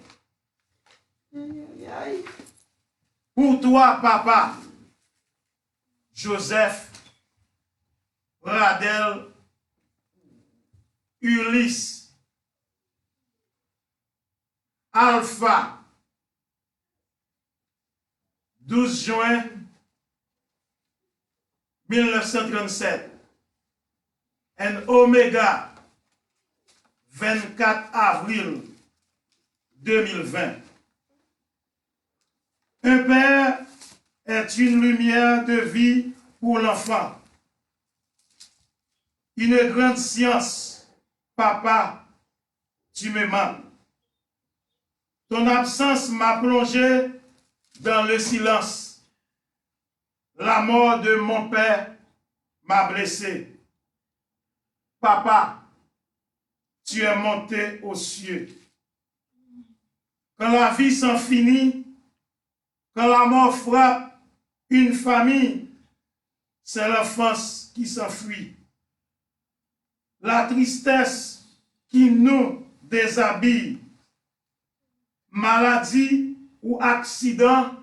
Pour toi, papa, Joseph, Radel, Ulysse, Alpha, 12 juin 1937, and Omega, 24 avril 2020. Un père est une lumière de vie pour l'enfant. Une grande science, papa, tu me manques. Ton absence m'a plongé dans le silence. La mort de mon père m'a blessé. Papa, tu es monté aux cieux. Quand la vie s'en finit, quand la mort frappe une famille, c'est l'enfance qui s'enfuit. La tristesse qui nous déshabille. Maladie ou accident,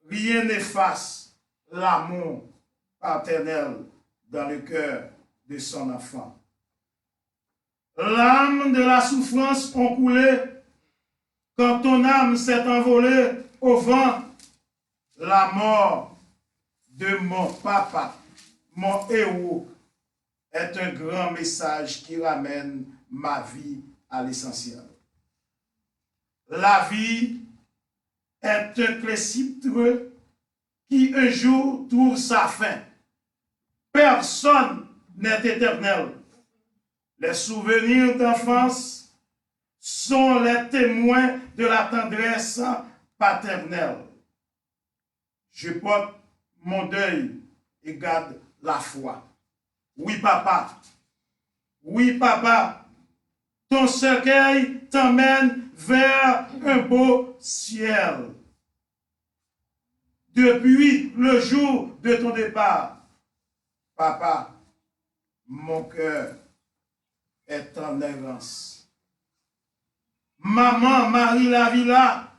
rien n'efface l'amour paternel dans le cœur de son enfant. L'âme de la souffrance ont coulé quand ton âme s'est envolée au vent. La mort de mon papa, mon héros, est un grand message qui ramène ma vie à l'essentiel. La vie est un clésiptre qui un jour trouve sa fin. Personne n'est éternel. Les souvenirs d'enfance sont les témoins de la tendresse paternelle. Je porte mon deuil et garde la foi. Oui, papa. Oui, papa. Ton cercueil t'emmène vers un beau ciel. Depuis le jour de ton départ, papa, mon cœur est en errance. Maman Marie Lavilla,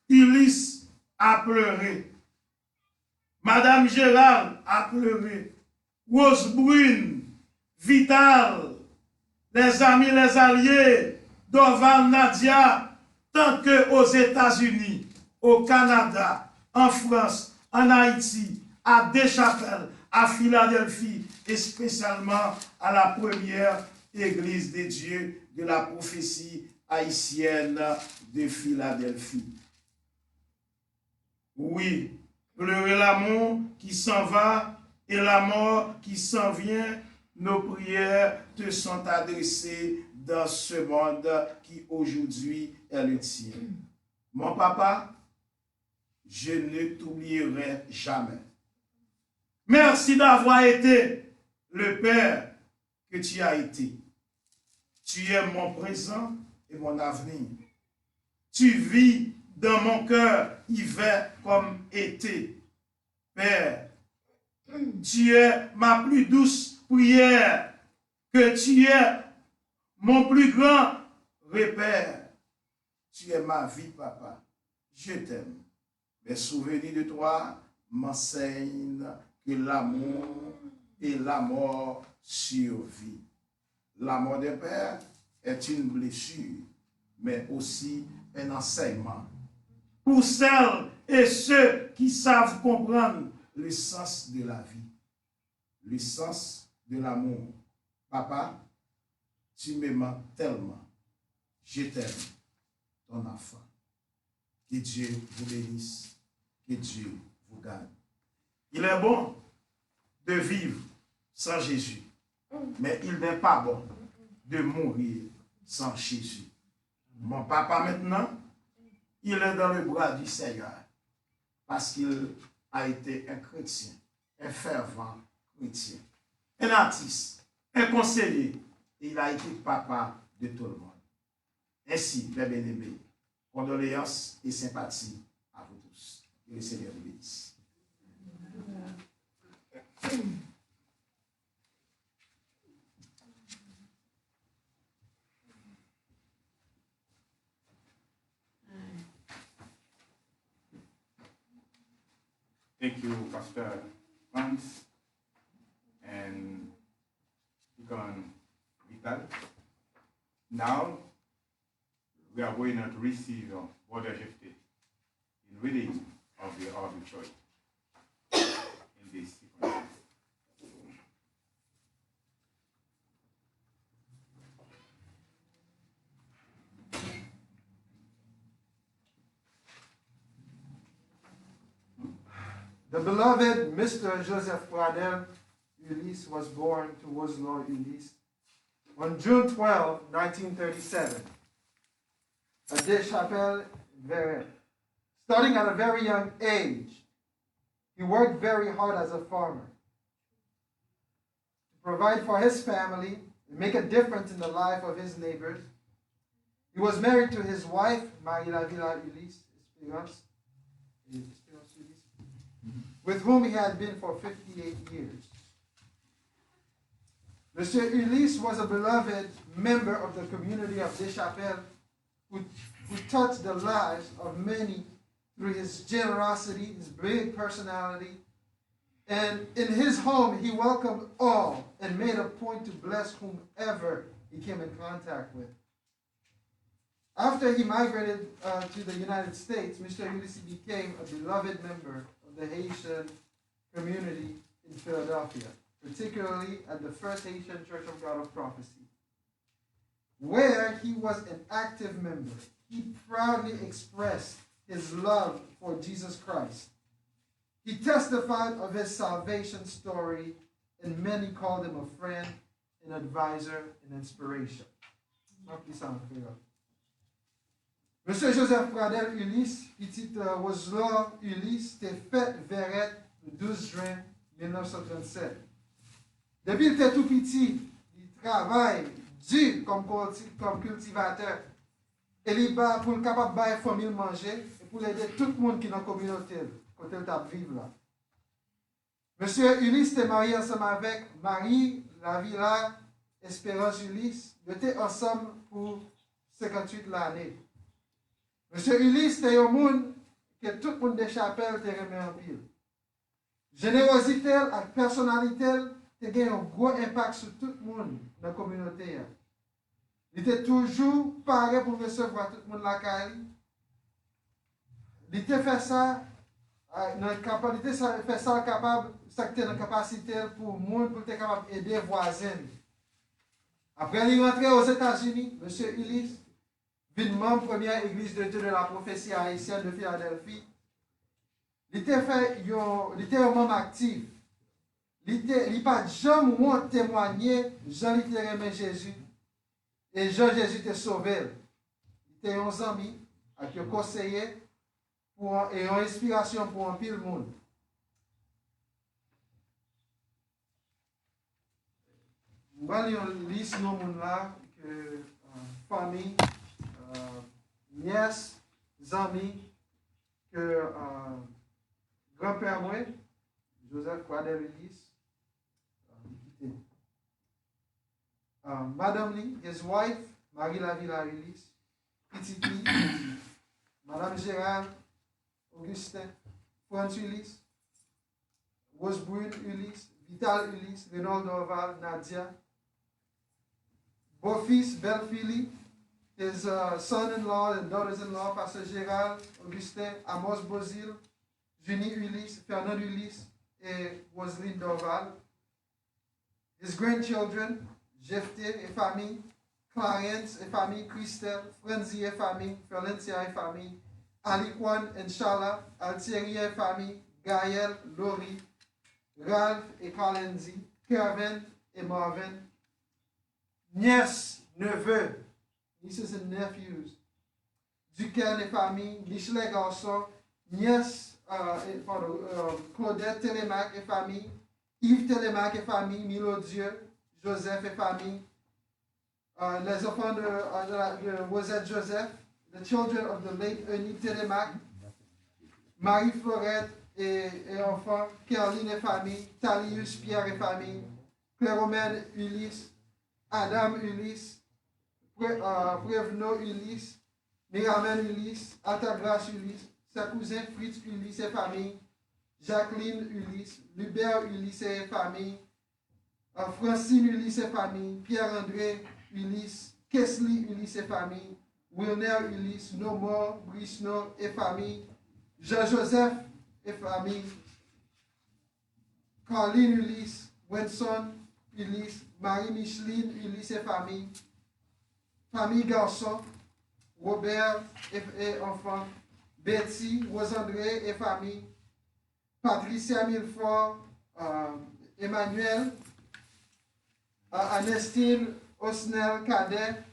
Ulysse a pleuré. Madame Gérald a pleuré. Rose Brune, Vital, les amis, les alliés, Doval, Nadia, tant qu'aux États-Unis, au Canada, en France, en Haïti, à Deschapelles, à Philadelphie et spécialement à la première Église de Dieu de la prophétie haïtienne de Philadelphie. Oui, pleurer l'amour qui s'en va et la mort qui s'en vient, nos prières te sont adressées dans ce monde qui aujourd'hui est le tien. Mon papa, je ne t'oublierai jamais. Merci d'avoir été le Père que tu as été. Tu es mon présent et mon avenir. Tu vis dans mon cœur hiver comme été. Père, tu es ma plus douce prière, que tu es mon plus grand repère. Tu es ma vie, papa. Je t'aime. Mes souvenirs de toi m'enseignent que l'amour et la mort survivent. La mort des pères est une blessure, mais aussi un enseignement. Pour celles et ceux qui savent comprendre le sens de la vie, le sens de l'amour. Papa, tu m'aimes tellement. Je t'aime, ton enfant. Que Dieu vous bénisse, que Dieu vous garde. Il est bon de vivre sans Jésus, mais il n'est pas bon de mourir sans Jésus. Mon papa maintenant, il est dans le bras du Seigneur parce qu'il a été un chrétien, un fervent chrétien, un artiste, un conseiller, et il a été papa de tout le monde. Ainsi, mes bien-aimés, condoléances et sympathie à vous tous. Que le Seigneur vous bénisse. Thank you, Pastor Vance and Deacon Vital. Now, we are going to receive Brother Jephthé in reading of the church in this sequence. The beloved Mr. Joseph Pradel Ulysse was born to Woslaw Ulysse on June 12, 1937, at Deschapelles, Verret. Starting at a very young age, he worked very hard as a farmer to provide for his family and make a difference in the life of his neighbors. He was married to his wife, Marie-Lavilla Ulysse Espérance, with whom he had been for 58 years. Monsieur Ulysse was a beloved member of the community of Deschapelles who touched the lives of many through his generosity, his big personality, and in his home he welcomed all and made a point to bless whomever he came in contact with. After he migrated to the United States, Mr. Ulysse became a beloved member of the Haitian community in Philadelphia, particularly at the First Haitian Church of God of Prophecy, where he was an active member. He proudly expressed his love for Jesus Christ. He testified of his salvation story, and many called him a friend, an advisor, and inspiration. Monsieur Joseph Pradel Ulysse, petit Woslaw Ulysse, était fait Verret le 12 juin 1937. Depuis qu'il était tout petit, il travaille dur comme cultivateur. Et il va pour le capable de faire la famille manger et pour aider tout le monde qui est dans la communauté, quand il vivre là. Monsieur Ulysse était marié ensemble avec Marie Lavilla Espérance Ulysse. Ils étaient ensemble pour 58 l'année. Monsieur Ulysse était un monde que tout le monde des chapelles te remet en pile. Générosité et personnalité te a un gros impact sur tout le monde dans la communauté. Il était toujours paré pour recevoir tout le monde la caille. Il était fait ça, il était fait ça capable, ça était dans la capacité pour le monde pour être capable d'aider les voisins. Après, il est rentré aux États-Unis, monsieur Ulysse, vit membre première église de Dieu de la prophétie haïtienne de Philadelphie. Il était un membre actif. Il pas jamais honte témoigner Jean il te aimé Jésus et Jean Jésus te sauvé. Il était un ami qui a conseillé et une inspiration pour un pile monde. Je vais lire une liste de monde là que famille, nièce, amis, que grand-père moi, Joseph Quadel Ulysse, Madame Lee, his wife, Marie Lavilla Ulysse, Petite Lee, Madame Gérard, Augustin, France Ulysse, Rose Brune Ulysse, Vital Ulysse, Renaud Orval, Nadia, beau-fils, belle-fille, his son-in-law and daughters-in-law, Pastor Gérald, Augustin, Amos Bozil, Junie Ulysse, Fernand Ulysse, et Roselyne Dorval. His grandchildren, Jephté et famille, Clarence et famille, Christelle, Frenzy et famille, Valencia et famille, Aliquan et Shala, Altieri et famille, Gaël, Laurie, Ralph et Calenzi, Kevin et Marvin, nièce, neveu, nieces and nephews, Duquesne et famille, Michelet garçon, nièce, Claudette Télémac et famille, Yves Télémac et famille, Milodieu, Joseph et famille, les enfants de Rosette Joseph, the children of the late Ernie Télémac, Marie Florette et enfants, Caroline et famille, Talius Pierre et famille, Cléromène Ulysse, Adam Ulysse, Prévenot Ulysse, Miramen Ulysse, Altagras Ulysse, sa cousin Fritz Ulysse et famille, Jacqueline Ulysse, Lubert Ulysse et famille, Francine Ulysse et famille, Pierre-André Ulysse, Kesley Ulysse et famille, Wilner Ulysse, Nomor, Brisno et famille, Jean-Joseph et famille, Caroline Ulysse, Wenson Ulysse, Marie-Micheline Ulysse et famille, famille garçon, Robert et enfant, Betty, Rosandré et famille, Patricia Milfort, Emmanuel, Anestine Osnel Cadet,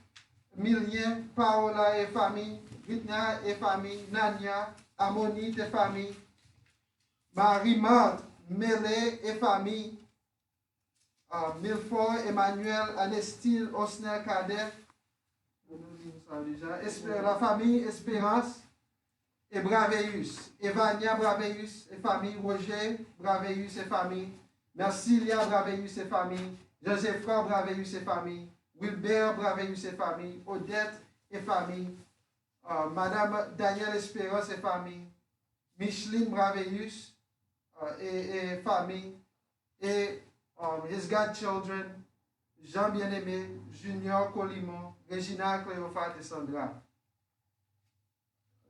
Milien, Paola et famille, Ritna et famille, Nania, Amonite et famille, Marie-Marthe, Mélé et famille, Milfort, Emmanuel, Anestine Osnel Cadet, la famille Espérance et Braveus, Evania Braveus et famille, Roger Braveus et famille, Mercilia Braveus et famille, Joseph Braveus et famille, Wilbert Braveus et famille, Odette et famille, Madame Danielle Espérance et famille, Micheline Braveus et famille, et his godchildren, Jean Bien-Aimé, Junior Colimon, Regina Cléophate et Sandra.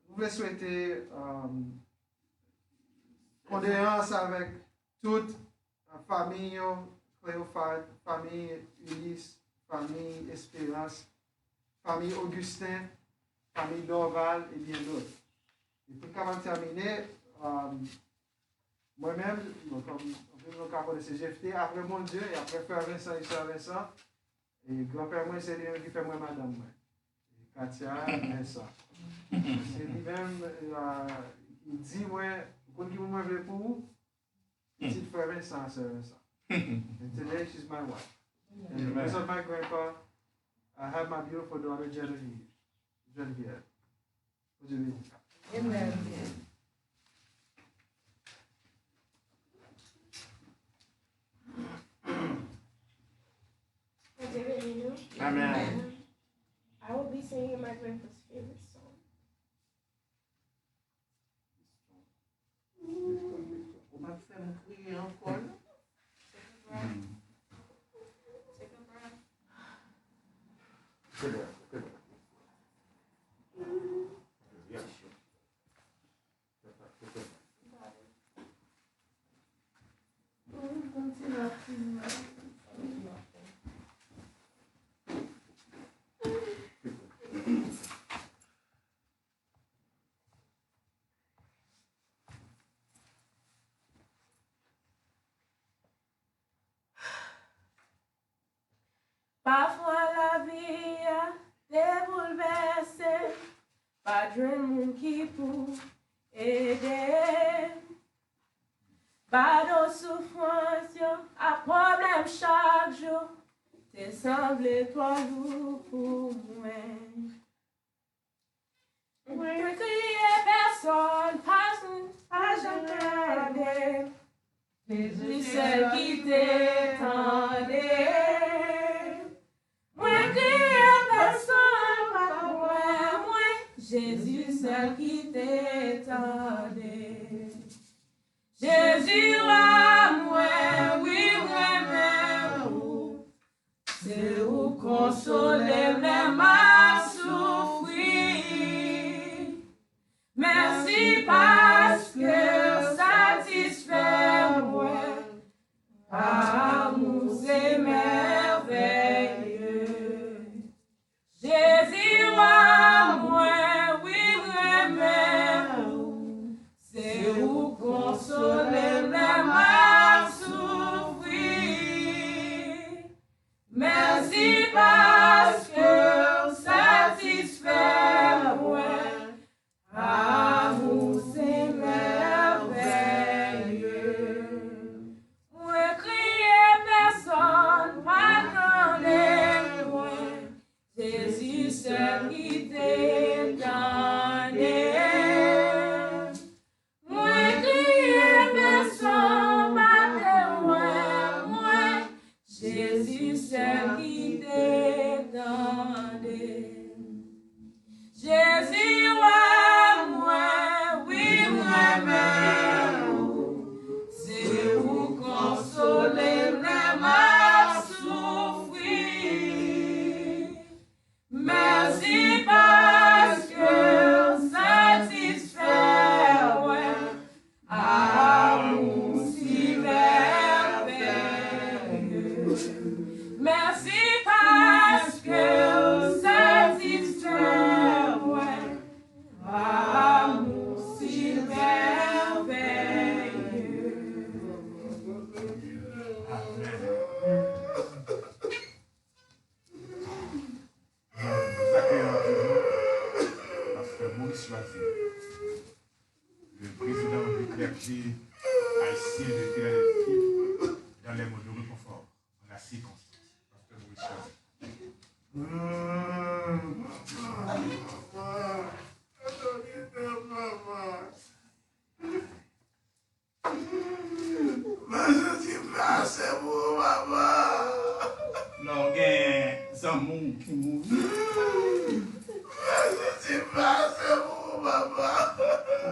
Nous voulons souhaiter condoléances avec toute la famille Cléophate, famille Ulysse, famille Espérance, famille Augustin, famille Dorval et bien d'autres. Et pour terminer, moi-même, comme on peut de GFT, après mon Dieu, et après Frère Vincent et Sœur Vincent, et grand-père moi, c'est lui qui fait moi madame. Et Katia, Vincent. C'est lui-même, il dit, moi, pour qui vous m'avez pour vous, il dit Frère Vincent, Sœur Vincent. And today she's my wife. And because of my grandpa, I have my beautiful daughter Genevieve. Genevieve. Amen. Amen. I will be singing my grandpa's favorite song. On va faire crier encore. Take a breath. Parfois la vie a te bouleversé, pas de monde qui pour aider. Pas de souffrance, à problème chaque jour, t'es semblé toi lourd pour moi. Moi crier personne, pas jamais. Jésus seul qui t'étendait. Moi crier personne, pas moi. Jésus seul qui t'étendait. Jésus à moi, oui, moi, vous. C'est où consoler les ma souffrir. Merci parce que satisfait moi. Amour, c'est merveilleux. Jésus à moi, oui, moi, c'est où consoler les ma souffrir. Merci parce que satisfait moi. Amour, c'est merveilleux. Moi crier personne, pas gronder moi. Jésus seul qui t'étendait. Moi crier personne, pas moi. Jésus seul qui t'étendait. Jésus, moi, oui, moi-même, c'est pour consoler les ma souffrir. Merci parce que satisfait, ouais, amour si merveilleux. Merci parce que satisfait, ouais, amour si merveilleux. Nous accueillons toujours Pasteur Maurice Choisy, le président du clergé haïtien de Philadelphie, dans les mots de réconfort, dans la circonstance. Pasteur Maurice Choisy. Non, c'est un monde qui mourit.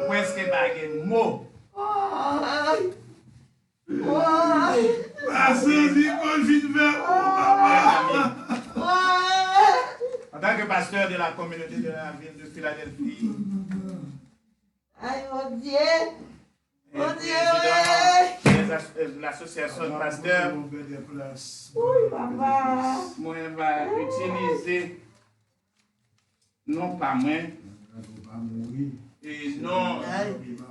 Où est-ce que pas de mots? En tant que pasteur de la communauté de la ville de Philadelphie, Aïe, mon Dieu! et président de l'association de pasteurs, Oui, papa! moi, je vais utiliser, non pas moi, et non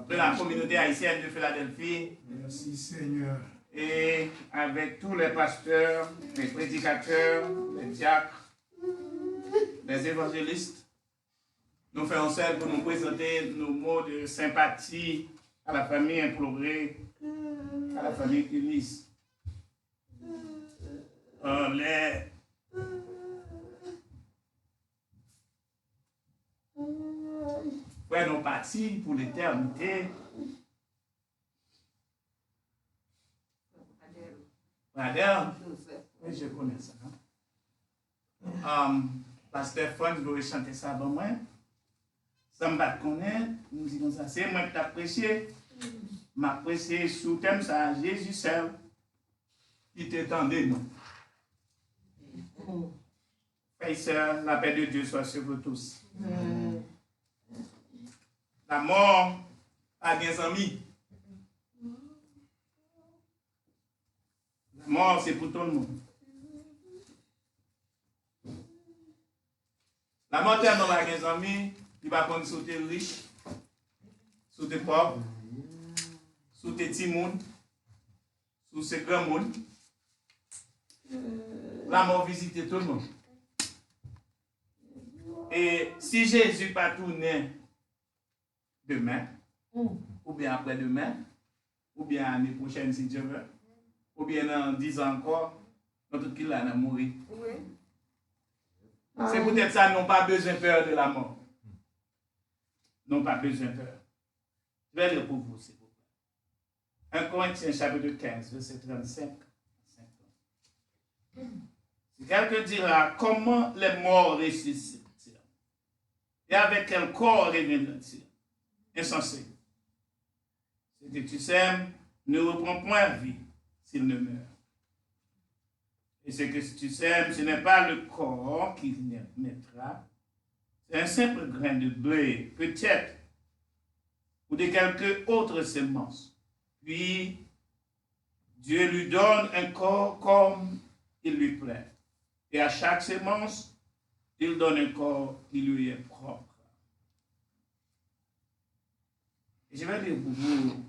de la communauté haïtienne de Philadelphie. Merci Seigneur. Et avec tous les pasteurs, les prédicateurs, les diacres, les évangélistes, nous faisons celle pour nous présenter nos mots de sympathie à la famille implorée, à la famille Ulysse. Frères nous partis pour l'éternité. Adèle, oui, je connais ça. Pasteur Franz doit chanter ça avant moi. Ça me bat connaître, nous disons ça. C'est moi qui t'apprécie. M'apprécier sous thème ça, Jésus seul, qui t'étendait nous. Frères et sœurs, la paix de Dieu soit sur vous tous. La mort a des amis. La mort, c'est pour tout le monde. La mort, c'est dans des amis, il va prendre sur tes riches, sur tes pauvres, sur tes petits monde, sur ces grands monde. la mort visite tout le monde. Et si Jésus pas tourné demain, ou bien après-demain, ou bien l'année prochaine si Dieu veut, ou bien dans 10 ans encore, notre qui là n'a mourir. C'est peut-être ça, n'ont pas besoin de peur de la mort. N'ont pas besoin de peur. Je vais lire pour vous, s'il vous plaît. 1 Corinthiens chapitre 15, verset 35. Si quelqu'un dira, comment les morts ressuscitent-ils? Et avec quel corps reviennent-ils? Insensé. Ce que tu sèmes ne reprend point vie s'il ne meurt. Et ce que tu sèmes, ce n'est pas le corps qui naîtra, c'est un simple grain de blé, peut-être, ou de quelque autre semence. Puis, Dieu lui donne un corps comme il lui plaît. Et à chaque semence, il donne un corps qui lui est propre. Et je vais lire pour vous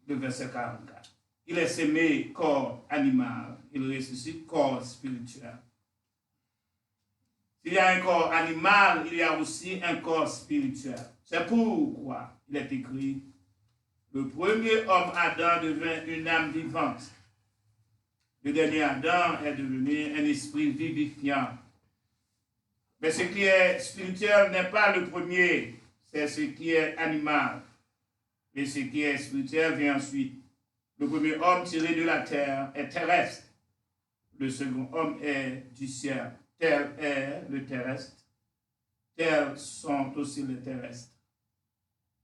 le verset 44. Il est semé corps animal, il ressuscite corps spirituel. S'il y a un corps animal, il y a aussi un corps spirituel. C'est pourquoi il est écrit, le premier homme Adam devint une âme vivante. Le dernier Adam est devenu un esprit vivifiant. Mais ce qui est spirituel n'est pas le premier, c'est ce qui est animal. Et ce qui est spirituel vient ensuite. Le premier homme tiré de la terre est terrestre. Le second homme est du ciel. Tel est le terrestre. Tels sont aussi les terrestres.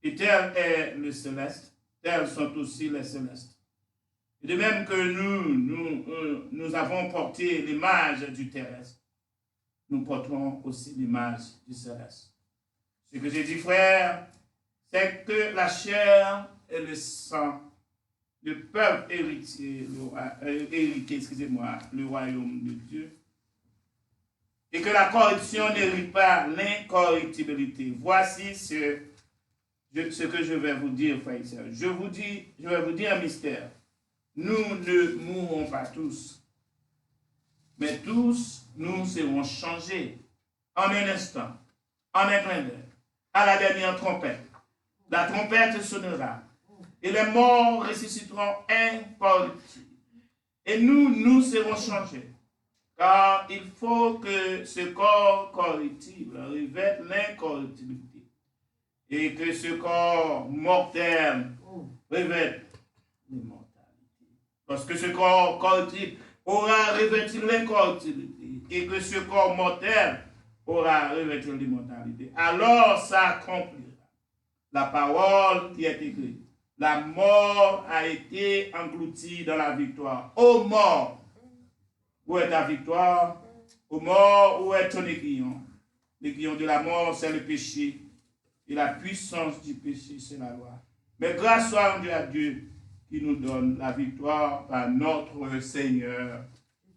Et tel est le céleste. Tels sont aussi les célestes. Et de même que nous avons porté l'image du terrestre, nous porterons aussi l'image du céleste. Ce que j'ai dit, frère, c'est que la chair et le sang ne peuvent hériter le royaume de Dieu. Et que la corruption n'hérite pas l'incorruptibilité. Voici ce que je vais vous dire, frères et sœurs. Je vais vous dire un mystère. Nous ne mourrons pas tous, mais tous nous serons changés en un instant, en un clin d'œil, à la dernière trompette. La trompette sonnera et les morts ressusciteront incorruptibles. Et nous serons changés. Car il faut que ce corps corruptible revête l'incorruptibilité et que ce corps mortel revête l'immortalité. Parce que ce corps corruptible aura revêtu l'incorruptibilité et que ce corps mortel aura revêtu l'immortalité. Alors s'accomplira la parole qui est écrite. La mort a été engloutie dans la victoire. Ô mort, où est ta victoire? Ô mort, où est ton aiguillon? L'aiguillon de la mort, c'est le péché. Et la puissance du péché, c'est la loi. Mais grâce soit à Dieu qui nous donne la victoire par notre Seigneur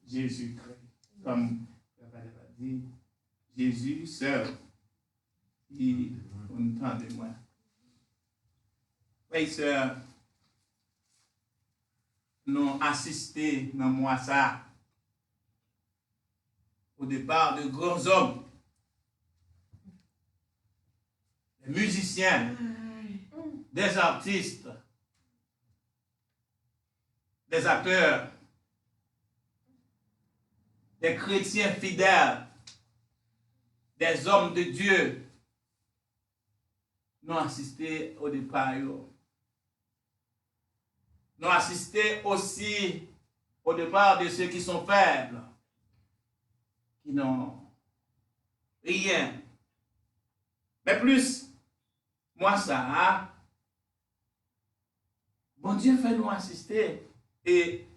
Jésus-Christ. Comme le Père a dit, Jésus seul, qui entend de moi. Frères et sœurs, nous assisté dans moi ça au départ de grands hommes, des musiciens, des artistes, des acteurs, des chrétiens fidèles, des hommes de Dieu. Nous assisté au départ. Nous assisté aussi au départ de ceux qui sont faibles, qui n'ont rien. Mais plus, moi ça, bon Dieu fait nous assister. Et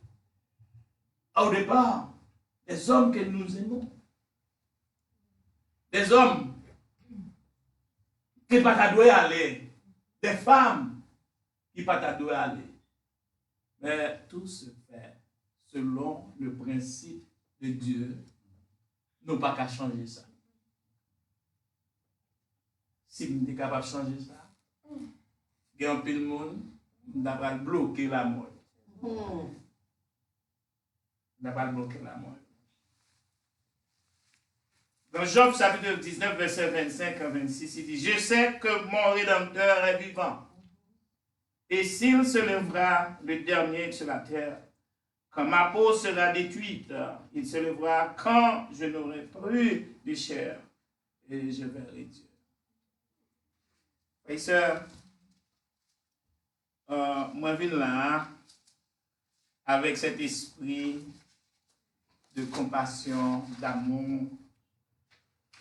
au départ, des hommes que nous aimons, des hommes qui ne pas doués aller, des femmes qui ne pas doués aller. Mais tout se fait selon le principe de Dieu. Nous pas qu'à changer ça. Si nous sommes capables de changer ça, il y a un peu de monde qui va bloquer la mort. On n'a pas bloqué la mort. Dans Job chapitre 19, verset 25 à 26, il dit, je sais que mon Rédempteur est vivant. Et s'il se lèvera le dernier sur la terre, quand ma peau sera détruite, il se lèvera quand je n'aurai plus de chair et je verrai Dieu. Frères et sœurs, moi je viens là avec cet esprit de compassion, d'amour,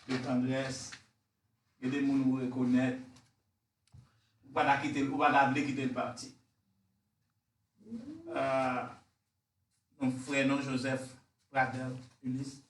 de tendresse, et de nous reconnaître, ou pas quitter le parti. Mon frère non Joseph Pradel, Ulysse,